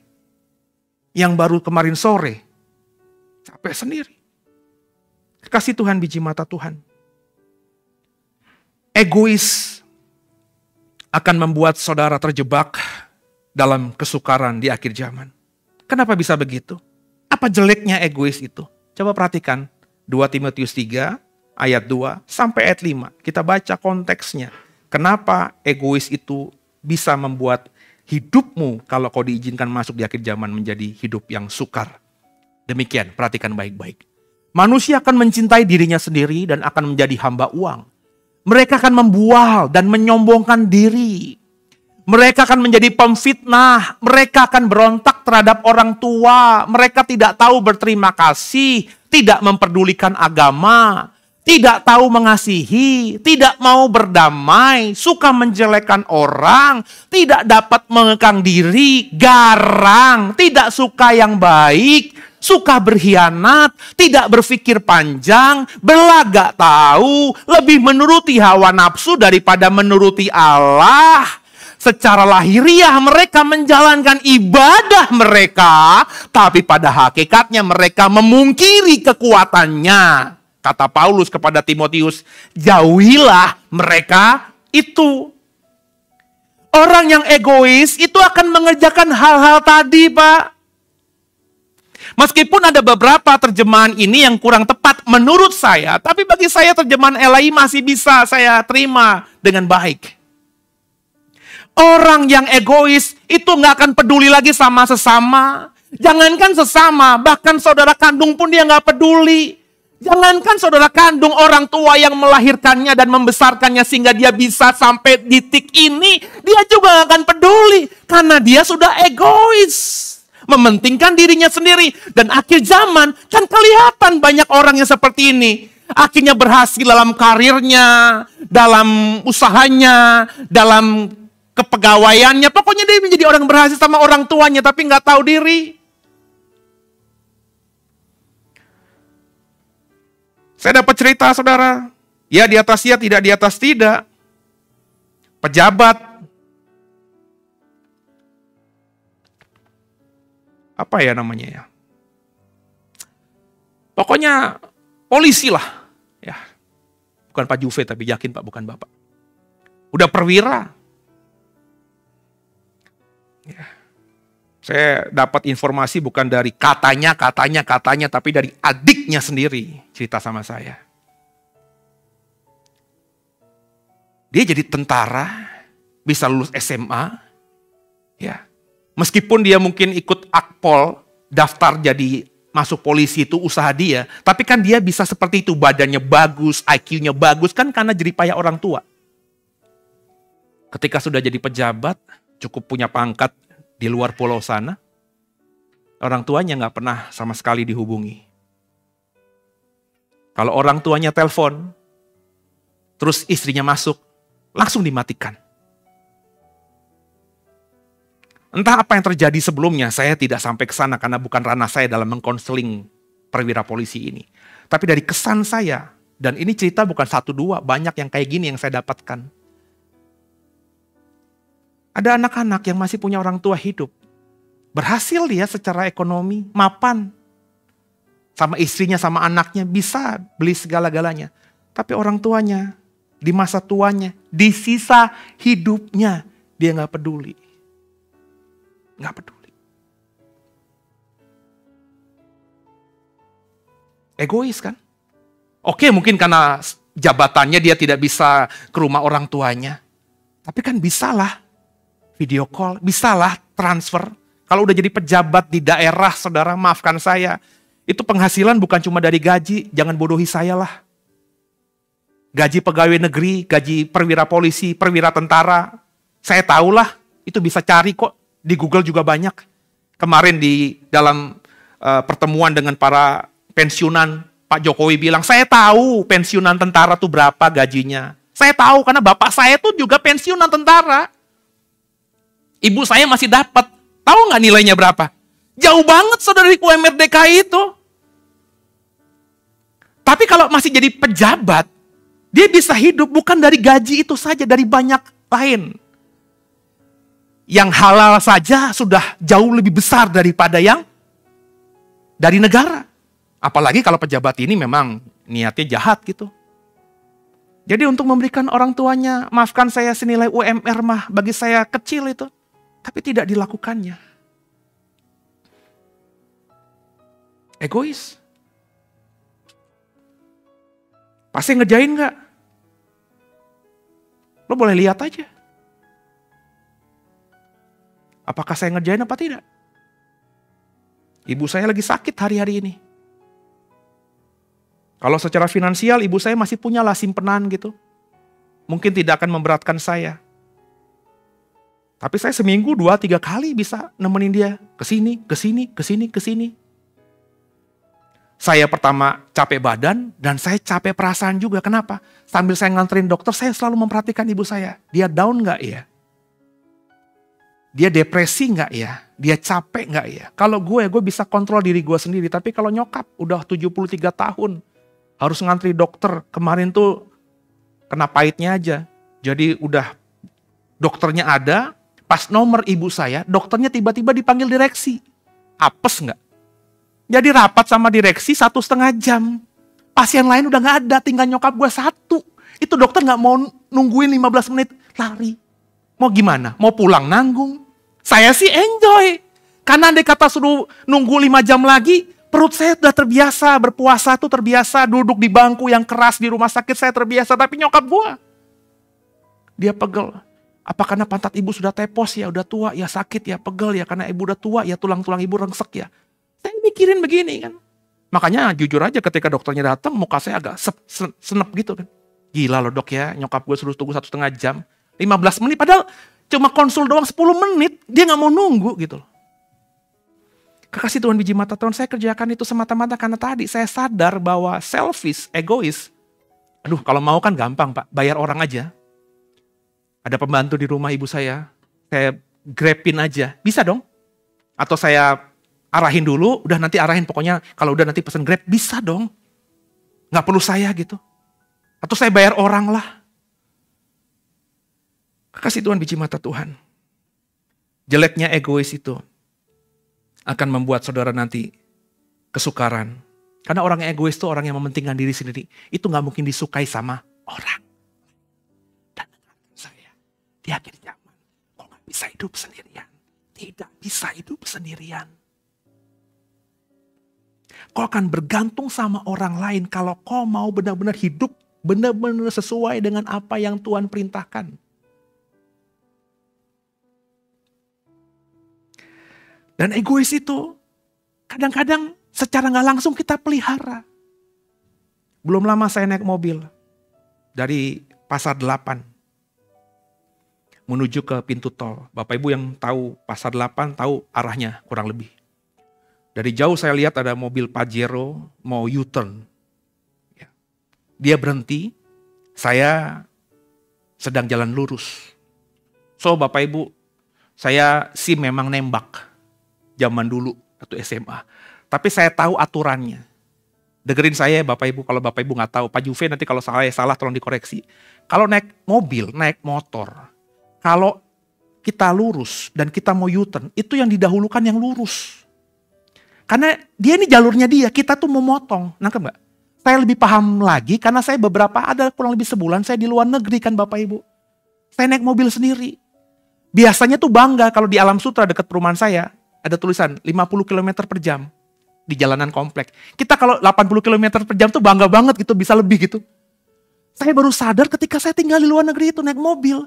Yang baru kemarin sore. Capek sendiri. Kasih Tuhan biji mata Tuhan. Egois akan membuat saudara terjebak dalam kesukaran di akhir zaman. Kenapa bisa begitu? Apa jeleknya egois itu? Coba perhatikan 2 Timotius 3 ayat 2 sampai ayat 5. Kita baca konteksnya. Kenapa egois itu bisa membuat hidupmu kalau kau diizinkan masuk di akhir zaman menjadi hidup yang sukar. Demikian, perhatikan baik-baik. Manusia akan mencintai dirinya sendiri dan akan menjadi hamba uang. Mereka akan membual dan menyombongkan diri. Mereka akan menjadi pemfitnah. Mereka akan berontak terhadap orang tua. Mereka tidak tahu berterima kasih. Tidak memperdulikan agama. Tidak tahu mengasihi. Tidak mau berdamai. Suka menjelekkan orang. Tidak dapat mengekang diri. Garang. Tidak suka yang baik. Suka berkhianat, tidak berpikir panjang, belagak tahu, lebih menuruti hawa nafsu daripada menuruti Allah. Secara lahiriah mereka menjalankan ibadah mereka, tapi pada hakikatnya mereka memungkiri kekuatannya. Kata Paulus kepada Timotius, jauhilah mereka itu. Orang yang egois itu akan mengerjakan hal-hal tadi, Pak. Meskipun ada beberapa terjemahan ini yang kurang tepat menurut saya, tapi bagi saya terjemahan LAI masih bisa saya terima dengan baik. Orang yang egois itu nggak akan peduli lagi sama sesama. Jangankan sesama, bahkan saudara kandung pun dia nggak peduli. Jangankan saudara kandung, orang tua yang melahirkannya dan membesarkannya sehingga dia bisa sampai di titik ini, dia juga gak akan peduli. Karena dia sudah egois. Mementingkan dirinya sendiri. Dan akhir zaman, kan kelihatan banyak orang yang seperti ini. Akhirnya berhasil dalam karirnya, dalam usahanya, dalam kepegawaiannya. Pokoknya dia menjadi orang berhasil sama orang tuanya, tapi gak tahu diri. Saya dapat cerita, saudara. Ya di atas ya, tidak di atas tidak. Pejabat. Apa ya namanya ya? Pokoknya polisi lah. Ya. Bukan Pak Juve, tapi yakin Pak, bukan Bapak. Udah perwira. Ya. Saya dapat informasi bukan dari katanya, tapi dari adiknya sendiri cerita sama saya. Dia jadi tentara, bisa lulus SMA, ya. Meskipun dia mungkin ikut akpol, daftar jadi masuk polisi itu usaha dia, tapi kan dia bisa seperti itu, badannya bagus, IQ-nya bagus, kan karena jeripaya orang tua. Ketika sudah jadi pejabat, cukup punya pangkat, di luar pulau sana, orang tuanya nggak pernah sama sekali dihubungi. Kalau orang tuanya telepon, terus istrinya masuk, langsung dimatikan. Entah apa yang terjadi sebelumnya, saya tidak sampai ke sana karena bukan ranah saya dalam mengkonseling perwira polisi ini. Tapi dari kesan saya, dan ini cerita bukan 1-2, banyak yang kayak gini yang saya dapatkan. Ada anak-anak yang masih punya orang tua hidup. Berhasil dia secara ekonomi, mapan. Sama istrinya, sama anaknya, bisa beli segala-galanya. Tapi orang tuanya, di masa tuanya, di sisa hidupnya, dia gak peduli. Gak peduli. Egois kan? Oke, mungkin karena jabatannya dia tidak bisa ke rumah orang tuanya. Tapi kan bisalah. Video call, bisalah transfer. Kalau udah jadi pejabat di daerah, saudara, maafkan saya. Itu penghasilan bukan cuma dari gaji, jangan bodohi saya lah. Gaji pegawai negeri, gaji perwira polisi, perwira tentara. Saya tahulah, itu bisa cari kok. Di Google juga banyak. Kemarin di dalam pertemuan dengan para pensiunan, Pak Jokowi bilang, saya tahu pensiunan tentara tuh berapa gajinya. Saya tahu karena bapak saya tuh juga pensiunan tentara. Ibu saya masih dapat. Tahu nggak nilainya berapa? Jauh banget saudara di UMR DKI itu. Tapi kalau masih jadi pejabat, dia bisa hidup bukan dari gaji itu saja, dari banyak lain. Yang halal saja sudah jauh lebih besar daripada yang dari negara. Apalagi kalau pejabat ini memang niatnya jahat gitu. Jadi untuk memberikan orang tuanya, maafkan saya senilai UMR mah bagi saya kecil itu. Tapi tidak dilakukannya. Egois. Pasti ngerjain nggak? Lo boleh lihat aja. Apakah saya ngerjain apa tidak? Ibu saya lagi sakit hari-hari ini. Kalau secara finansial ibu saya masih punya lah simpenan gitu. Mungkin tidak akan memberatkan saya. Tapi saya seminggu 2-3 kali bisa nemenin dia kesini. Saya pertama capek badan dan saya capek perasaan juga. Kenapa? Sambil saya nganterin dokter, saya selalu memperhatikan ibu saya. Dia down nggak ya? Dia depresi nggak ya? Dia capek nggak ya? Kalau gue bisa kontrol diri gue sendiri. Tapi kalau nyokap udah 73 tahun, harus ngantri dokter. Kemarin tuh kena pahitnya aja. Jadi udah dokternya ada. Pas nomor ibu saya, dokternya tiba-tiba dipanggil direksi. Apes nggak? Jadi rapat sama direksi 1,5 jam. Pasien lain udah gak ada, tinggal nyokap gue satu. Itu dokter gak mau nungguin 15 menit, lari. Mau gimana? Mau pulang nanggung? Saya sih enjoy. Karena andai kata suruh nunggu 5 jam lagi, perut saya sudah terbiasa, berpuasa tuh terbiasa, duduk di bangku yang keras di rumah sakit saya terbiasa. Tapi nyokap gue, dia pegel. Apa karena pantat ibu sudah tepos ya, udah tua ya, sakit ya, pegel ya, karena ibu udah tua ya, tulang-tulang ibu rengsek ya. Saya mikirin begini kan. Makanya jujur aja ketika dokternya datang, muka saya agak senep gitu kan. Gila loh dok ya, nyokap gue suruh tunggu 1,5 jam, 15 menit, padahal cuma konsul doang 10 menit, dia gak mau nunggu gitu loh. Kekasih Tuhan, biji mata Tuhan, saya kerjakan itu semata-mata karena tadi saya sadar bahwa selfish, egois. Aduh kalau mau kan gampang Pak, bayar orang aja. Ada pembantu di rumah ibu saya grabin aja, bisa dong. Atau saya arahin dulu, udah nanti arahin pokoknya kalau udah nanti pesen grab, bisa dong. Gak perlu saya gitu. Atau saya bayar orang lah. Kekasih Tuhan, biji mata Tuhan. Jeleknya egois itu akan membuat saudara nanti kesukaran. Karena orang yang egois itu orang yang mementingkan diri sendiri. Itu gak mungkin disukai sama orang. Di akhir zaman, kau gak bisa hidup sendirian. Tidak bisa hidup sendirian. Kau akan bergantung sama orang lain kalau kau mau benar-benar hidup, benar-benar sesuai dengan apa yang Tuhan perintahkan. Dan egois itu, kadang-kadang secara gak langsung kita pelihara. Belum lama saya naik mobil dari Pasar 8. Menuju ke pintu tol. Bapak Ibu yang tahu Pasar 8 tahu arahnya kurang lebih. Dari jauh saya lihat ada mobil Pajero mau U-turn. Dia berhenti, saya sedang jalan lurus. So Bapak Ibu, saya sih memang nembak zaman dulu waktu SMA. Tapi saya tahu aturannya. Dengerin saya Bapak Ibu, kalau Bapak Ibu nggak tahu, Pak Juve nanti kalau salah tolong dikoreksi. Kalau naik mobil, naik motor, kalau kita lurus dan kita mau U-turn, itu yang didahulukan yang lurus. Karena dia ini jalurnya dia, kita tuh mau motong. Nangkep gak? Saya lebih paham lagi karena saya ada kurang lebih sebulan saya di luar negeri kan Bapak Ibu. Saya naik mobil sendiri. Biasanya tuh bangga kalau di Alam Sutra dekat perumahan saya, ada tulisan 50 km per jam di jalanan komplek. Kita kalau 80 km per jam tuh bangga banget gitu, bisa lebih gitu. Saya baru sadar ketika saya tinggal di luar negeri itu naik mobil.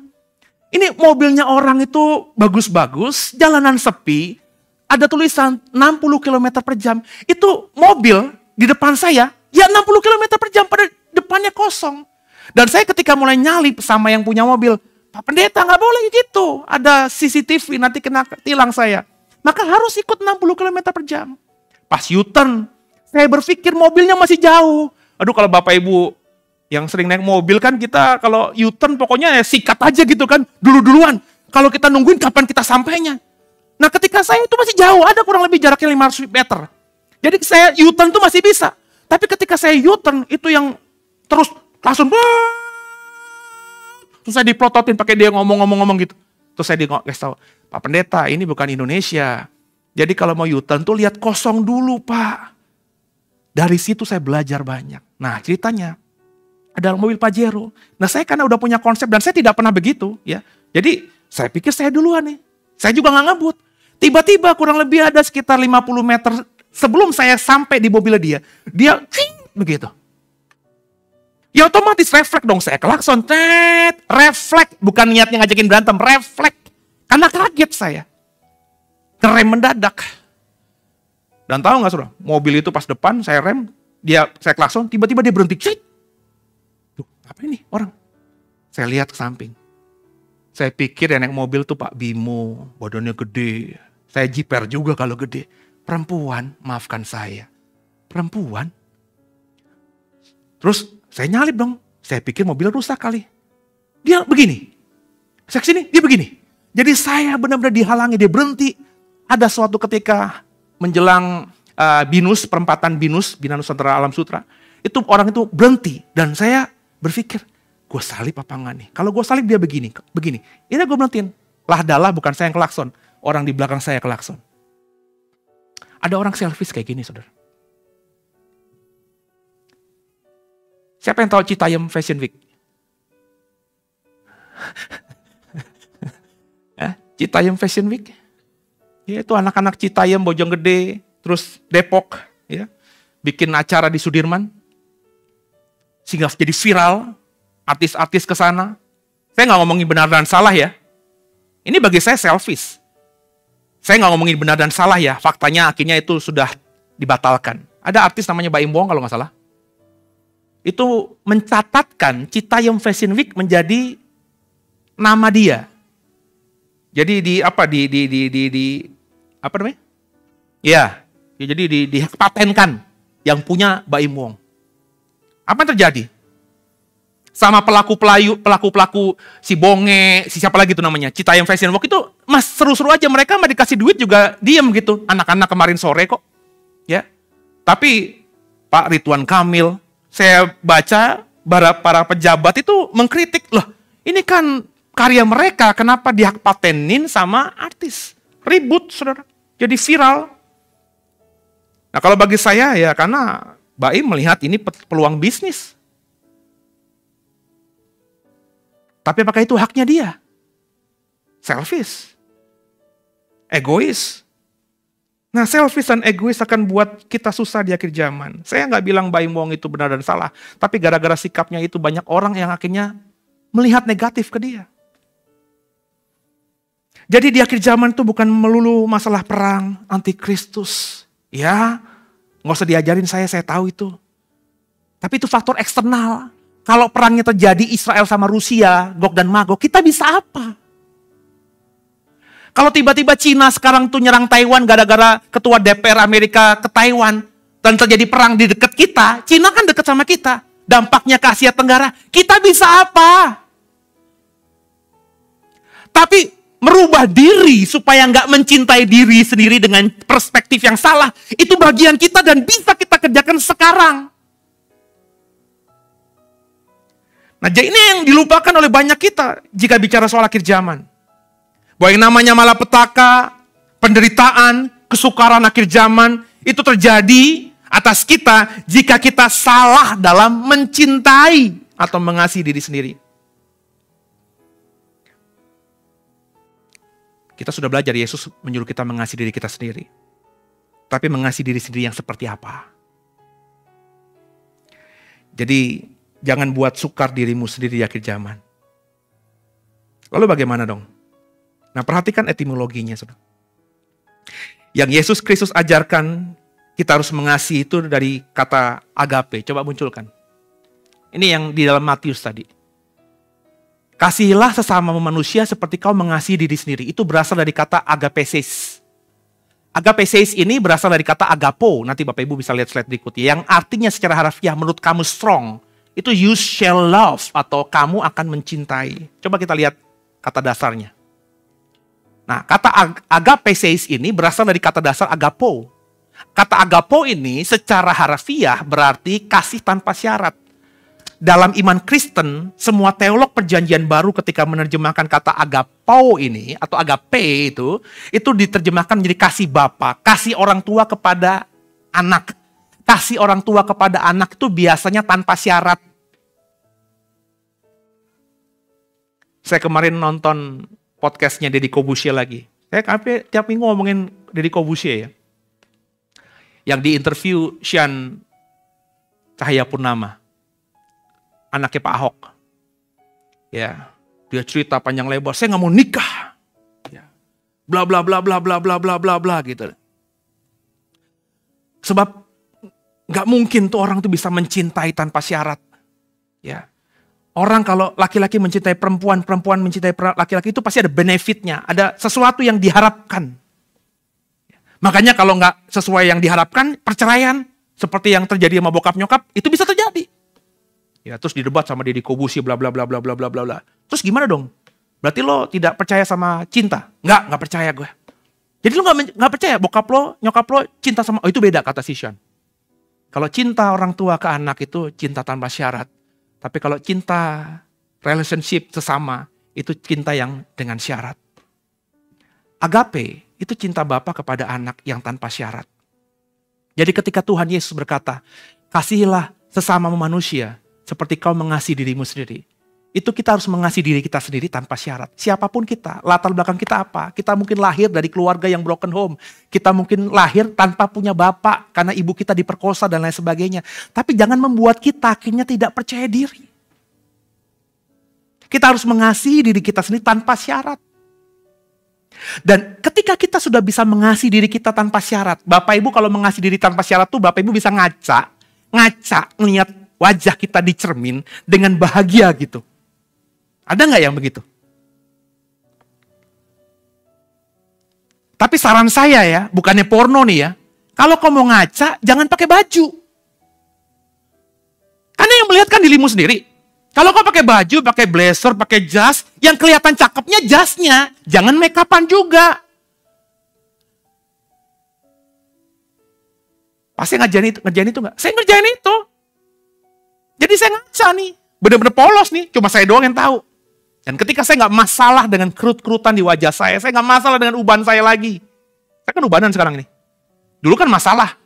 Ini mobilnya orang itu bagus-bagus, jalanan sepi, ada tulisan 60 km per jam. Itu mobil di depan saya, ya 60 km per jam pada depannya kosong. Dan saya ketika mulai nyalip sama yang punya mobil, Pak Pendeta gak boleh gitu, ada CCTV nanti kena tilang saya. Maka harus ikut 60 km per jam. Pas U-turn, saya berpikir mobilnya masih jauh. Aduh kalau Bapak Ibu yang sering naik mobil kan kita kalau U-turn pokoknya sikat aja gitu kan. Dulu-duluan. Kalau kita nungguin kapan kita sampainya. Nah ketika saya itu masih jauh. Ada kurang lebih jaraknya 500 meter. Jadi saya U-turn tuh masih bisa. Tapi ketika saya U-turn itu yang terus langsung. Terus saya diprototin pakai dia ngomong-ngomong gitu. Terus saya kasih tahu, Pak Pendeta ini bukan Indonesia. Jadi kalau mau U-turn tuh lihat kosong dulu Pak. Dari situ saya belajar banyak. Nah ceritanya. Ada mobil Pajero. Nah saya karena udah punya konsep dan saya tidak pernah begitu ya. Jadi saya pikir saya duluan nih. Saya juga gak ngebut. Tiba-tiba kurang lebih ada sekitar 50 meter sebelum saya sampai di mobilnya dia. Dia begitu. Ya otomatis refleks dong saya klakson. Refleks. Bukan niatnya ngajakin berantem. Refleks. Karena kaget saya. Ngerem mendadak. Dan tahu gak saudara? Mobil itu pas depan saya rem. Saya klakson. Tiba-tiba dia berhenti. Apa ini orang? Saya lihat ke samping. Saya pikir yang naik mobil tuh Pak Bimo, badannya gede. Saya jiper juga kalau gede. Perempuan, maafkan saya. Perempuan. Terus saya nyalip dong. Saya pikir mobil rusak kali. Dia begini. Saya kesini, dia begini. Jadi saya benar-benar dihalangi, dia berhenti. Ada suatu ketika menjelang Binus, perempatan Binus, Bina Nusantara Alam Sutra. Itu orang itu berhenti. Dan saya berpikir, gue salib apa enggak nih? Kalau gue salib dia begini. Ini gue berhentiin. Lah bukan saya yang kelakson. Orang di belakang saya kelakson. Ada orang selfish kayak gini saudara. Siapa yang tahu Citayam Fashion Week? Citayam Fashion Week? Ya, itu anak-anak Citayam, Bojonggede, terus Depok, ya, bikin acara di Sudirman, sehingga jadi viral, artis-artis ke sana. Saya nggak ngomongin benar dan salah ya. Ini bagi saya selfish. Saya nggak ngomongin benar dan salah ya, faktanya akhirnya itu sudah dibatalkan. Ada artis namanya Baim Wong kalau nggak salah. Itu mencatatkan Citayam Fashion Week menjadi nama dia. Jadi di apa apa namanya? Ya, jadi dipatenkan yang punya Baim Wong. Apa yang terjadi? Sama pelaku si Bonge, si siapa lagi itu namanya, Citayam Fashion Week itu seru-seru aja, mereka mah dikasih duit juga diem gitu. Anak-anak kemarin sore kok. Ya. Tapi Pak Ridwan Kamil, saya baca para pejabat itu mengkritik, loh ini kan karya mereka, kenapa dihak patenin sama artis? Ribut, saudara. Jadi viral. Nah kalau bagi saya ya karena Baim melihat ini peluang bisnis. Tapi apakah itu haknya dia? Selfish. Egois. Nah, selfish dan egois akan buat kita susah di akhir zaman. Saya nggak bilang Baim Wong itu benar dan salah. Tapi gara-gara sikapnya itu banyak orang yang akhirnya melihat negatif ke dia. Jadi di akhir zaman itu bukan melulu masalah perang, antikristus. Ya, nggak usah diajarin saya tahu itu. Tapi itu faktor eksternal. Kalau perangnya terjadi Israel sama Rusia, Gog dan Magog, kita bisa apa? Kalau tiba-tiba Cina sekarang tuh nyerang Taiwan gara-gara ketua DPR Amerika ke Taiwan dan terjadi perang di dekat kita, Cina kan dekat sama kita. Dampaknya ke Asia Tenggara, kita bisa apa? Tapi merubah diri supaya nggak mencintai diri sendiri dengan perspektif yang salah, itu bagian kita dan bisa kita kerjakan sekarang. Nah, jadi ini yang dilupakan oleh banyak kita jika bicara soal akhir zaman. Bahwa yang namanya malapetaka, penderitaan, kesukaran akhir zaman, itu terjadi atas kita jika kita salah dalam mencintai atau mengasihi diri sendiri. Kita sudah belajar Yesus menyuruh kita mengasihi diri kita sendiri. Tapi mengasihi diri sendiri yang seperti apa? Jadi jangan buat sukar dirimu sendiri di akhir zaman. Lalu bagaimana dong? Nah, perhatikan etimologinya, saudara. Yang Yesus Kristus ajarkan kita harus mengasihi itu dari kata agape. Coba munculkan. Ini yang di dalam Matius tadi. Kasihilah sesama manusia seperti kau mengasihi diri sendiri. Itu berasal dari kata agapesis. Agapesis ini berasal dari kata agapo. Nanti Bapak Ibu bisa lihat slide berikutnya. Yang artinya secara harfiah menurut kamu strong. Itu you shall love atau kamu akan mencintai. Coba kita lihat kata dasarnya. Nah, kata agapesis ini berasal dari kata dasar agapo. Kata agapo ini secara harfiah berarti kasih tanpa syarat. Dalam iman Kristen, semua teolog perjanjian baru ketika menerjemahkan kata agapo ini atau agape itu diterjemahkan menjadi kasih bapa, kasih orang tua kepada anak. Kasih orang tua kepada anak itu biasanya tanpa syarat. Saya kemarin nonton podcastnya Deddy Corbuzier lagi. Saya tiap minggu ngomongin Deddy Corbuzier ya. Yang diinterview Sean Cahayapurnama. Anaknya Pak Ahok. Ya, dia cerita panjang lebar, saya nggak mau nikah. Ya. Bla bla bla bla bla bla bla bla bla gitu. Sebab nggak mungkin tuh orang tuh bisa mencintai tanpa syarat. Ya. Orang kalau laki-laki mencintai perempuan, perempuan mencintai laki-laki itu pasti ada benefitnya, ada sesuatu yang diharapkan. Makanya kalau nggak sesuai yang diharapkan, perceraian seperti yang terjadi sama bokap nyokap itu bisa terjadi. Ya, terus didebat sama Deddy Corbuzier bla bla bla bla bla bla bla. Terus gimana dong? Berarti lo tidak percaya sama cinta? Nggak percaya gue. Jadi lo nggak percaya bokap lo, nyokap lo cinta sama, oh itu beda kata si Sean. Kalau cinta orang tua ke anak itu cinta tanpa syarat. Tapi kalau cinta relationship sesama, itu cinta yang dengan syarat. Agape, itu cinta bapa kepada anak yang tanpa syarat. Jadi ketika Tuhan Yesus berkata, kasihilah sesama manusia, seperti kau mengasihi dirimu sendiri. Itu kita harus mengasihi diri kita sendiri tanpa syarat. Siapapun kita, latar belakang kita apa. Kita mungkin lahir dari keluarga yang broken home. Kita mungkin lahir tanpa punya bapak karena ibu kita diperkosa dan lain sebagainya. Tapi jangan membuat kita akhirnya tidak percaya diri. Kita harus mengasihi diri kita sendiri tanpa syarat. Dan ketika kita sudah bisa mengasihi diri kita tanpa syarat. Bapak Ibu kalau mengasihi diri tanpa syarat tuh Bapak Ibu bisa ngaca ngelihat wajah kita di cermin dengan bahagia gitu. Ada nggak yang begitu? Tapi saran saya ya, bukannya porno nih ya. Kalau kau mau ngaca, jangan pakai baju. Karena yang melihat kan dirimu sendiri. Kalau kau pakai baju, pakai blazer, pakai jas, yang kelihatan cakepnya jasnya. Jangan make upan juga. Pasti ngerjain itu nggak? Saya ngerjain itu. Jadi saya ngaca nih. Bener-bener polos nih, cuma saya doang yang tahu. Dan ketika saya nggak masalah dengan kerut-kerutan di wajah saya nggak masalah dengan uban saya lagi. Saya kan ubanan sekarang ini. Dulu kan masalah.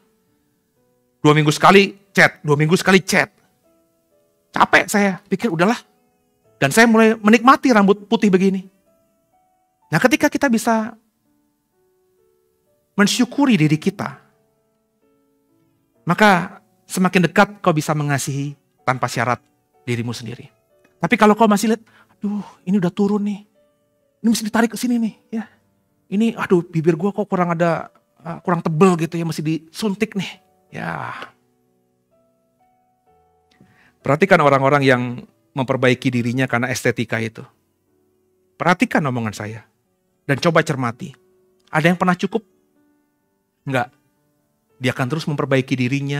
2 minggu sekali chat, 2 minggu sekali chat. Capek saya, pikir udahlah. Dan saya mulai menikmati rambut putih begini. Nah ketika kita bisa mensyukuri diri kita, maka semakin dekat kau bisa mengasihi tanpa syarat dirimu sendiri. Tapi kalau kau masih lihat, aduh ini udah turun nih. Ini mesti ditarik ke sini nih. Ya. Ini aduh bibir gue kok kurang tebel gitu ya, mesti disuntik nih. Ya. Perhatikan orang-orang yang memperbaiki dirinya karena estetika itu. Perhatikan omongan saya. Dan coba cermati. Ada yang pernah cukup? Enggak. Dia akan terus memperbaiki dirinya.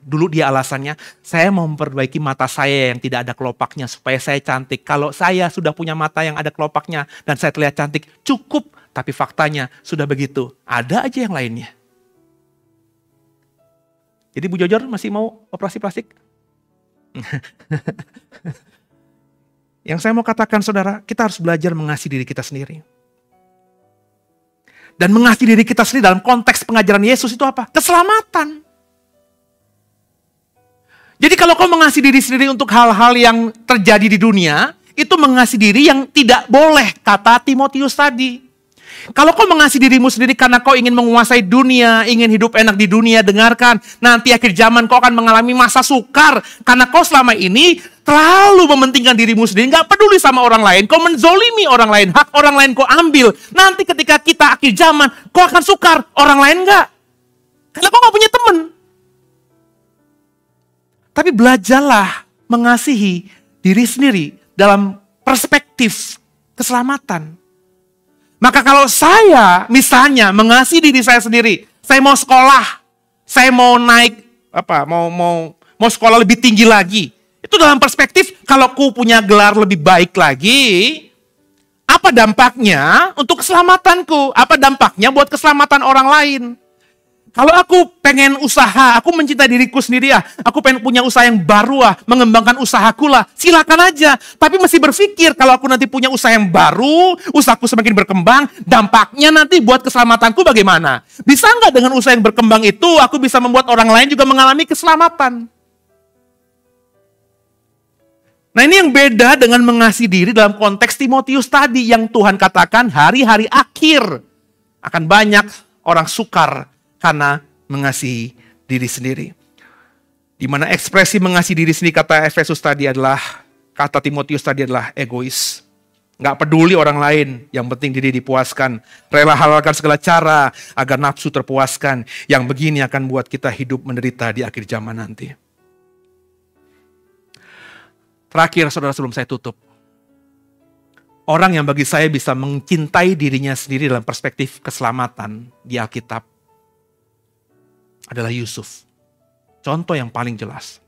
Dulu dia alasannya, saya mau memperbaiki mata saya yang tidak ada kelopaknya supaya saya cantik. Kalau saya sudah punya mata yang ada kelopaknya dan saya terlihat cantik, cukup. Tapi faktanya sudah begitu. Ada aja yang lainnya. Jadi Bu Jojor masih mau operasi plastik? Yang saya mau katakan saudara, kita harus belajar mengasihi diri kita sendiri. Dan mengasihi diri kita sendiri dalam konteks pengajaran Yesus itu apa? Keselamatan. Jadi kalau kau mengasihi diri sendiri untuk hal-hal yang terjadi di dunia, itu mengasihi diri yang tidak boleh, kata Timotius tadi. Kalau kau mengasihi dirimu sendiri karena kau ingin menguasai dunia, ingin hidup enak di dunia, dengarkan. Nanti akhir zaman kau akan mengalami masa sukar. Karena kau selama ini terlalu mementingkan dirimu sendiri. Gak peduli sama orang lain. Kau menzolimi orang lain. Hak orang lain kau ambil. Nanti ketika kita akhir zaman, kau akan sukar. Orang lain gak. Karena kau gak punya teman. Tapi belajarlah mengasihi diri sendiri dalam perspektif keselamatan. Maka kalau saya misalnya mengasihi diri saya sendiri, saya mau sekolah, saya mau naik mau sekolah lebih tinggi lagi. Itu dalam perspektif kalau aku punya gelar lebih baik lagi, apa dampaknya untuk keselamatanku? Apa dampaknya buat keselamatan orang lain? Kalau aku pengen usaha, aku mencintai diriku sendiri ya, aku pengen punya usaha yang baru lah, mengembangkan usahaku lah, silakan aja. Tapi mesti berpikir kalau aku nanti punya usaha yang baru, usahaku semakin berkembang, dampaknya nanti buat keselamatanku bagaimana? Bisa nggak dengan usaha yang berkembang itu, aku bisa membuat orang lain juga mengalami keselamatan? Nah ini yang beda dengan mengasihi diri dalam konteks Timotius tadi, yang Tuhan katakan hari-hari akhir akan banyak orang sukar karena mengasihi diri sendiri. Di mana ekspresi mengasihi diri sendiri kata Timotius tadi adalah egois. Nggak peduli orang lain, yang penting diri dipuaskan. Rela halalkan segala cara agar nafsu terpuaskan. Yang begini akan buat kita hidup menderita di akhir zaman nanti. Terakhir saudara sebelum saya tutup. Orang yang bagi saya bisa mencintai dirinya sendiri dalam perspektif keselamatan di Alkitab adalah Yusuf. Contoh yang paling jelas.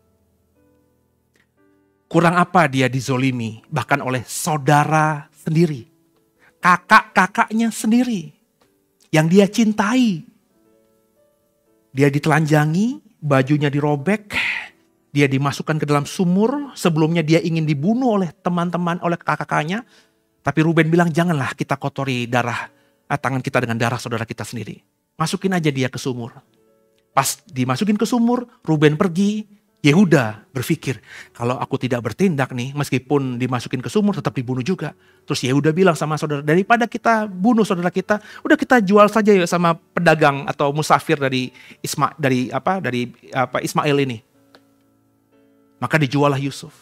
Kurang apa dia dizolimi, bahkan oleh saudara sendiri. Kakak-kakaknya sendiri. Yang dia cintai. Dia ditelanjangi, bajunya dirobek, dia dimasukkan ke dalam sumur. Sebelumnya dia ingin dibunuh oleh teman-teman, oleh kakak-kakaknya. Tapi Ruben bilang, janganlah kita kotori tangan kita dengan darah saudara kita sendiri. Masukin aja dia ke sumur. Pas dimasukin ke sumur, Ruben pergi, Yehuda berpikir, kalau aku tidak bertindak nih, meskipun dimasukin ke sumur tetap dibunuh juga. Terus Yehuda bilang sama saudara, daripada kita bunuh saudara kita, udah kita jual saja yuk sama pedagang atau musafir dari Ismail ini. Maka dijuallah Yusuf.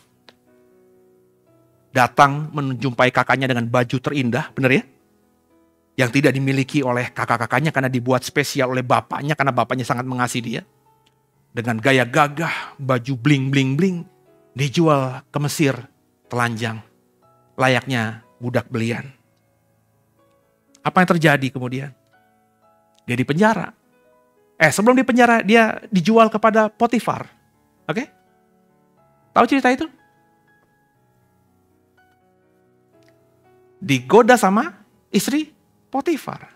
Datang menjumpai kakaknya dengan baju terindah, benar ya? Yang tidak dimiliki oleh kakak-kakaknya karena dibuat spesial oleh bapaknya, karena bapaknya sangat mengasihi dia. Dengan gaya gagah, baju bling-bling-bling, dijual ke Mesir, telanjang, layaknya budak belian. Apa yang terjadi kemudian? Dia dipenjara. Sebelum dipenjara, dia dijual kepada Potifar. Oke? Tahu cerita itu? Digoda sama istri Potifar.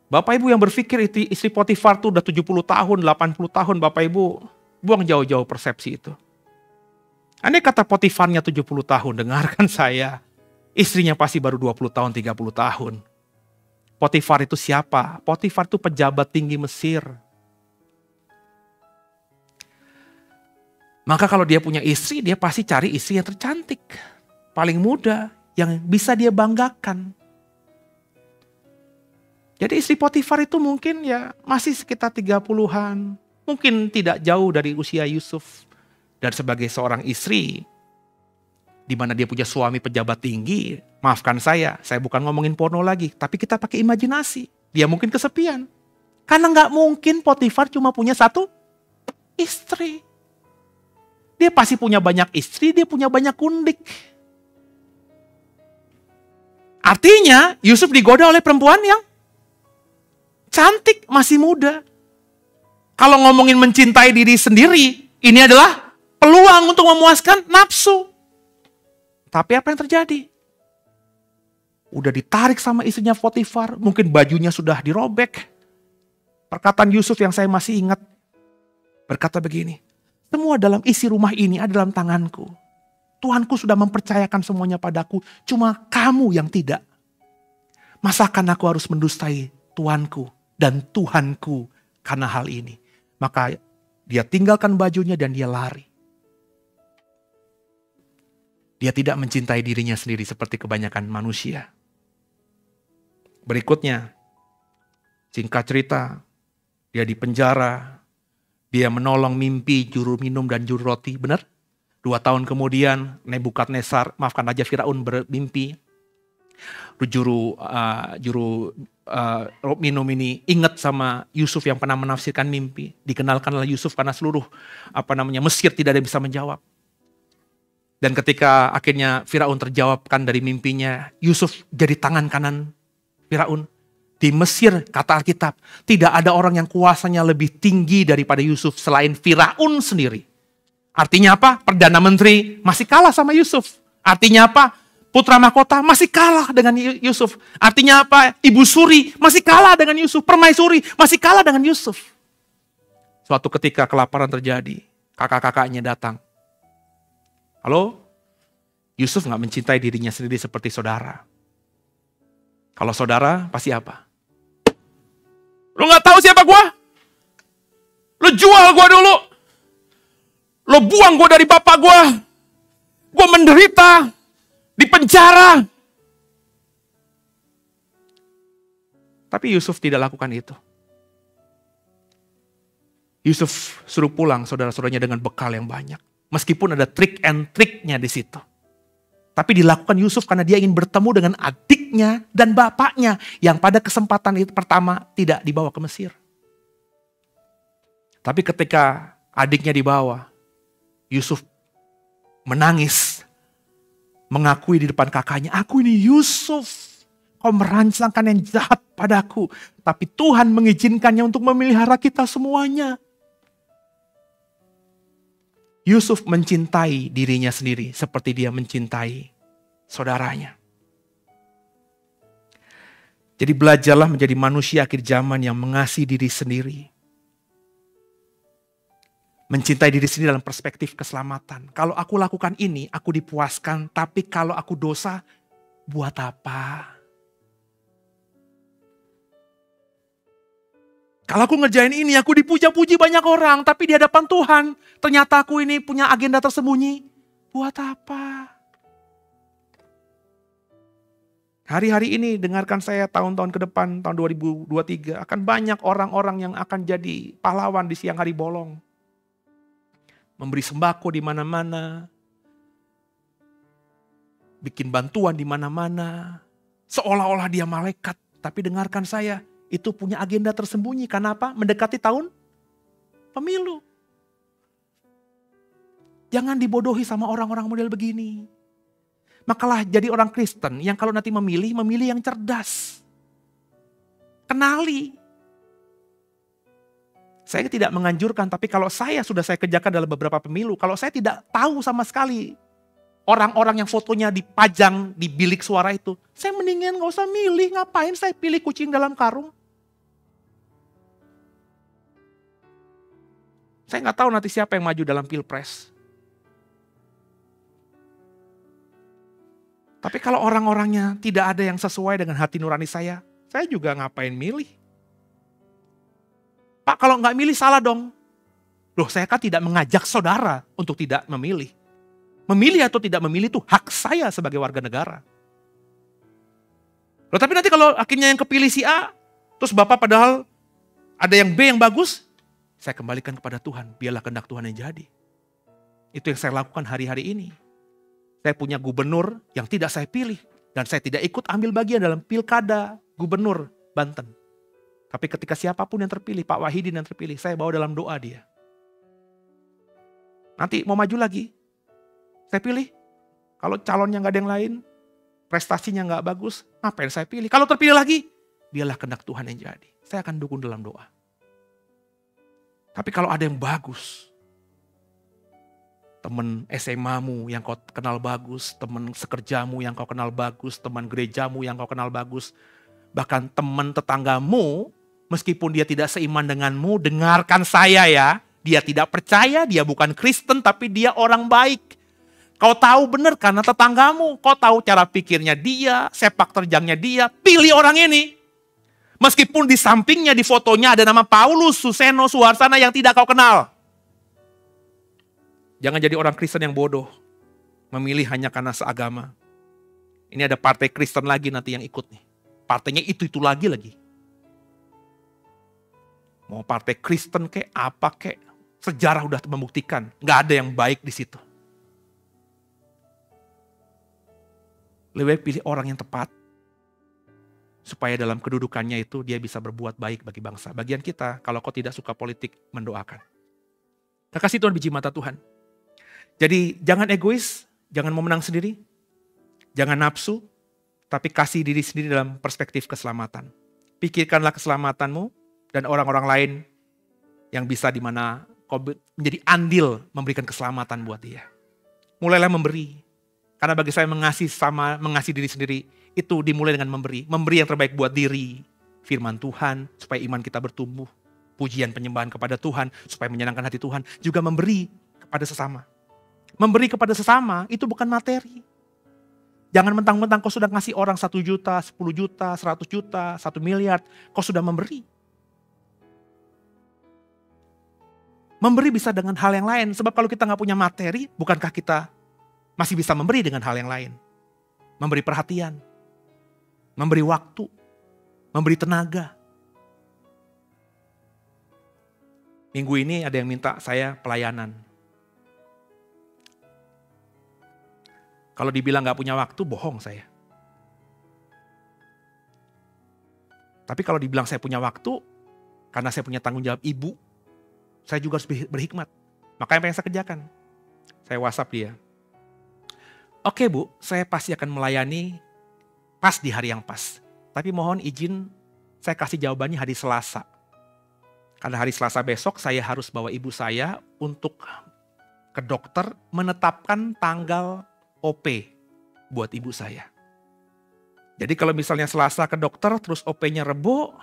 Bapak Ibu yang berpikir istri Potifar itu udah 70 tahun, 80 tahun, Bapak Ibu buang jauh-jauh persepsi itu. Andai kata Potifarnya 70 tahun, dengarkan saya, istrinya pasti baru 20 tahun, 30 tahun. Potifar itu siapa? Potifar itu pejabat tinggi Mesir. Maka kalau dia punya istri, dia pasti cari istri yang tercantik, paling muda, yang bisa dia banggakan. Jadi istri Potifar itu mungkin ya masih sekitar 30-an. Mungkin tidak jauh dari usia Yusuf. Dan sebagai seorang istri, di mana dia punya suami pejabat tinggi, maafkan saya bukan ngomongin porno lagi, tapi kita pakai imajinasi. Dia mungkin kesepian. Karena nggak mungkin Potifar cuma punya satu istri. Dia pasti punya banyak istri, dia punya banyak kundik. Artinya Yusuf digoda oleh perempuan yang cantik, masih muda. Kalau ngomongin mencintai diri sendiri, ini adalah peluang untuk memuaskan nafsu. Tapi apa yang terjadi? Udah ditarik sama istrinya Potifar, mungkin bajunya sudah dirobek. Perkataan Yusuf yang saya masih ingat, berkata begini, semua dalam isi rumah ini ada dalam tanganku. Tuhanku sudah mempercayakan semuanya padaku, cuma kamu yang tidak. Masakan aku harus mendustai Tuhanku dan Tuhanku karena hal ini. Maka dia tinggalkan bajunya dan dia lari. Dia tidak mencintai dirinya sendiri seperti kebanyakan manusia. Berikutnya, singkat cerita, dia dipenjara. Dia menolong mimpi juru minum dan juru roti, benar? 2 tahun kemudian Nebukadnezar, maafkan aja Firaun bermimpi. Juru minum ini ingat sama Yusuf yang pernah menafsirkan mimpi. Dikenalkanlah Yusuf karena seluruh Mesir tidak ada yang bisa menjawab. Dan ketika akhirnya Firaun terjawabkan dari mimpinya, Yusuf jadi tangan kanan Firaun. Di Mesir, kata Alkitab, tidak ada orang yang kuasanya lebih tinggi daripada Yusuf selain Firaun sendiri. Artinya apa? Perdana Menteri masih kalah sama Yusuf. Artinya apa? Putra mahkota masih kalah dengan Yusuf. Artinya apa? Ibu suri masih kalah dengan Yusuf. Permaisuri masih kalah dengan Yusuf. Suatu ketika kelaparan terjadi, kakak-kakaknya datang. Halo? Yusuf gak mencintai dirinya sendiri seperti saudara. Kalau saudara, pasti apa? Lu gak tahu siapa gua? Lu jual gua dulu. Lu buang gua dari bapak gua. Gua menderita. Di penjara. Tapi Yusuf tidak lakukan itu. Yusuf suruh pulang saudara-saudaranya dengan bekal yang banyak. Meskipun ada trik and triknya di situ. Tapi dilakukan Yusuf karena dia ingin bertemu dengan adiknya dan bapaknya. Yang pada kesempatan itu pertama tidak dibawa ke Mesir. Tapi ketika adiknya dibawa, Yusuf menangis. Mengakui di depan kakaknya, aku ini Yusuf. Kau merancangkan yang jahat padaku. Tapi Tuhan mengizinkannya untuk memelihara kita semuanya. Yusuf mencintai dirinya sendiri seperti dia mencintai saudaranya. Jadi belajarlah menjadi manusia akhir zaman yang mengasihi diri sendiri. Mencintai diri sendiri dalam perspektif keselamatan. Kalau aku lakukan ini, aku dipuaskan. Tapi kalau aku dosa, buat apa? Kalau aku ngerjain ini, aku dipuja-puji banyak orang, tapi di hadapan Tuhan, ternyata aku ini punya agenda tersembunyi. Buat apa? Hari-hari ini dengarkan saya tahun-tahun ke depan, tahun 2023, akan banyak orang-orang yang akan jadi pahlawan di siang hari bolong. Memberi sembako di mana-mana, bikin bantuan di mana-mana, seolah-olah dia malaikat. Tapi dengarkan saya, itu punya agenda tersembunyi. Karena apa? Mendekati tahun pemilu. Jangan dibodohi sama orang-orang model begini. Makalah jadi orang Kristen yang kalau nanti memilih yang cerdas. Kenali. Saya tidak menganjurkan, tapi kalau saya kerjakan dalam beberapa pemilu, kalau saya tidak tahu sama sekali orang-orang yang fotonya dipajang di bilik suara itu, saya mendingan gak usah milih, ngapain saya pilih kucing dalam karung. Saya nggak tahu nanti siapa yang maju dalam pilpres. Tapi kalau orang-orangnya tidak ada yang sesuai dengan hati nurani saya juga ngapain milih. Pak, kalau nggak milih salah dong. Loh, saya kan tidak mengajak saudara untuk tidak memilih. Memilih atau tidak memilih itu hak saya sebagai warga negara. Loh, tapi nanti kalau akhirnya yang kepilih si A, terus Bapak padahal ada yang B yang bagus, saya kembalikan kepada Tuhan, biarlah kehendak Tuhan yang jadi. Itu yang saya lakukan hari-hari ini. Saya punya gubernur yang tidak saya pilih. Dan saya tidak ikut ambil bagian dalam pilkada gubernur Banten. Tapi ketika siapapun yang terpilih, Pak Wahidin yang terpilih, saya bawa dalam doa dia. Nanti mau maju lagi, saya pilih. Kalau calonnya gak ada yang lain, prestasinya gak bagus, ngapain saya pilih? Kalau terpilih lagi, biarlah kehendak Tuhan yang jadi. Saya akan dukung dalam doa. Tapi kalau ada yang bagus, teman SMA-mu yang kau kenal bagus, teman sekerjamu yang kau kenal bagus, teman gerejamu yang kau kenal bagus, bahkan teman tetanggamu, meskipun dia tidak seiman denganmu, dengarkan saya ya, dia tidak percaya, dia bukan Kristen, tapi dia orang baik. Kau tahu benar karena tetanggamu, kau tahu cara pikirnya dia, sepak terjangnya dia, pilih orang ini. Meskipun di sampingnya, di fotonya ada nama Paulus, Suseno, Suharsana yang tidak kau kenal. Jangan jadi orang Kristen yang bodoh. Memilih hanya karena seagama. Ini ada partai Kristen lagi nanti yang ikut nih. Partainya itu lagi. Mau partai Kristen kek apa kek. Sejarah udah membuktikan. Gak ada yang baik di situ. Lebih baik pilih orang yang tepat. Supaya dalam kedudukannya itu dia bisa berbuat baik bagi bangsa. Bagian kita, kalau kau tidak suka politik, mendoakan. Kita kasih Tuhan biji mata Tuhan. Jadi jangan egois, jangan mau menang sendiri, jangan nafsu, tapi kasih diri sendiri dalam perspektif keselamatan. Pikirkanlah keselamatanmu dan orang-orang lain yang bisa di mana kau menjadi andil memberikan keselamatan buat dia. Mulailah memberi. Karena bagi saya mengasihi diri sendiri itu dimulai dengan memberi. Memberi yang terbaik buat diri, firman Tuhan supaya iman kita bertumbuh, pujian penyembahan kepada Tuhan supaya menyenangkan hati Tuhan, juga memberi kepada sesama. Memberi kepada sesama itu bukan materi. Jangan mentang-mentang kau sudah ngasih orang 1 juta, 10 juta, 100 juta, 1 miliar. Kau sudah memberi. Memberi bisa dengan hal yang lain. Sebab kalau kita gak punya materi, bukankah kita masih bisa memberi dengan hal yang lain? Memberi perhatian. Memberi waktu. Memberi tenaga. Minggu ini ada yang minta saya pelayanan. Kalau dibilang gak punya waktu, bohong saya. Tapi kalau dibilang saya punya waktu, karena saya punya tanggung jawab ibu, saya juga harus berhikmat. Maka apa yang saya kerjakan? Saya WhatsApp dia. Oke Bu, saya pasti akan melayani pas di hari yang pas. Tapi mohon izin saya kasih jawabannya hari Selasa. Karena hari Selasa besok saya harus bawa ibu saya untuk ke dokter menetapkan tanggal OP buat ibu saya. Jadi kalau misalnya Selasa ke dokter terus OP-nya Rebo,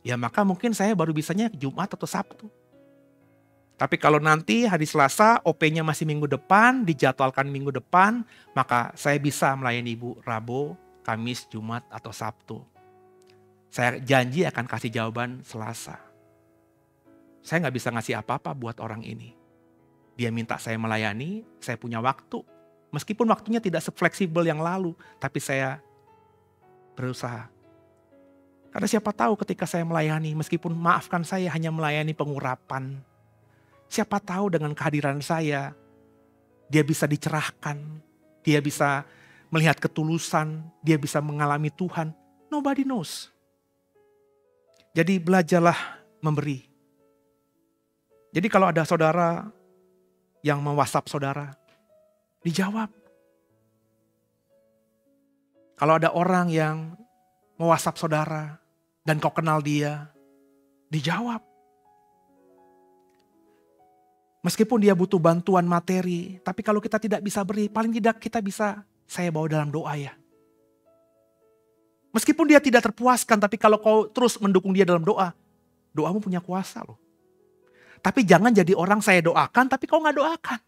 ya maka mungkin saya baru bisanya Jumat atau Sabtu. Tapi kalau nanti hari Selasa OP-nya masih minggu depan, dijadwalkan minggu depan, maka saya bisa melayani ibu Rabu, Kamis, Jumat atau Sabtu. Saya janji akan kasih jawaban Selasa. Saya nggak bisa ngasih apa-apa buat orang ini. Dia minta saya melayani, saya punya waktu. Meskipun waktunya tidak se-fleksibel yang lalu, tapi saya berusaha. Karena siapa tahu ketika saya melayani, meskipun maafkan saya hanya melayani pengurapan. Siapa tahu dengan kehadiran saya, dia bisa dicerahkan, dia bisa melihat ketulusan, dia bisa mengalami Tuhan. Nobody knows. Jadi belajarlah memberi. Jadi kalau ada saudara yang me-WhatsApp saudara, dijawab. Kalau ada orang yang me-WhatsApp saudara dan kau kenal dia, dijawab. Meskipun dia butuh bantuan materi, tapi kalau kita tidak bisa beri, paling tidak kita bisa, saya bawa dalam doa ya. Meskipun dia tidak terpuaskan, tapi kalau kau terus mendukung dia dalam doa, doamu punya kuasa loh. Tapi jangan jadi orang saya doakan, tapi kau gak doakan.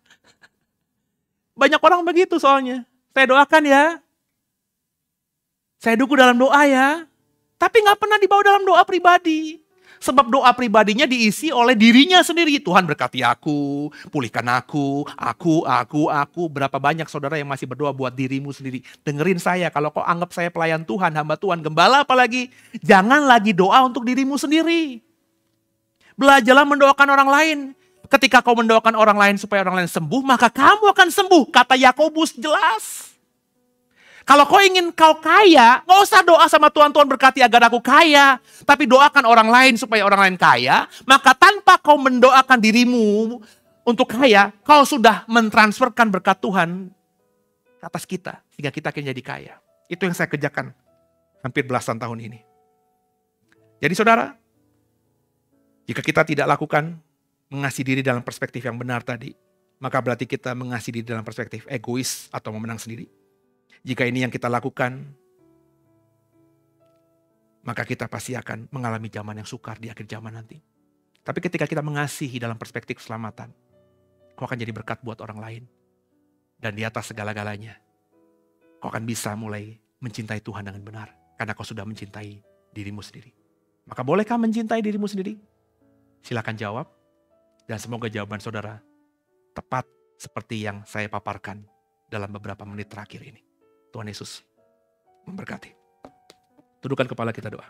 Banyak orang begitu soalnya. Saya doakan ya. Saya dukung dalam doa ya. Tapi gak pernah dibawa dalam doa pribadi. Sebab doa pribadinya diisi oleh dirinya sendiri. Tuhan berkati aku, pulihkan aku. Berapa banyak saudara yang masih berdoa buat dirimu sendiri. Dengerin saya, kalau kau anggap saya pelayan Tuhan, hamba Tuhan, gembala apalagi. Jangan lagi doa untuk dirimu sendiri. Belajarlah mendoakan orang lain. Ketika kau mendoakan orang lain supaya orang lain sembuh, maka kamu akan sembuh. Kata Yakobus jelas. Kalau kau ingin kau kaya, gak usah doa sama Tuhan, Tuhan berkati agar aku kaya. Tapi doakan orang lain supaya orang lain kaya. Maka tanpa kau mendoakan dirimu untuk kaya, kau sudah mentransferkan berkat Tuhan ke atas kita. Sehingga kita akan jadi kaya. Itu yang saya kerjakan hampir belasan tahun ini. Jadi saudara, jika kita tidak lakukan mengasihi diri dalam perspektif yang benar tadi, maka berarti kita mengasihi diri dalam perspektif egois atau memenang sendiri. Jika ini yang kita lakukan, maka kita pasti akan mengalami zaman yang sukar di akhir zaman nanti. Tapi ketika kita mengasihi dalam perspektif keselamatan, kau akan jadi berkat buat orang lain. Dan di atas segala-galanya, kau akan bisa mulai mencintai Tuhan dengan benar. Karena kau sudah mencintai dirimu sendiri. Maka bolehkah mencintai dirimu sendiri? Silakan jawab. Dan semoga jawaban saudara tepat seperti yang saya paparkan dalam beberapa menit terakhir ini. Tuhan Yesus memberkati. Tundukkan kepala kita doa.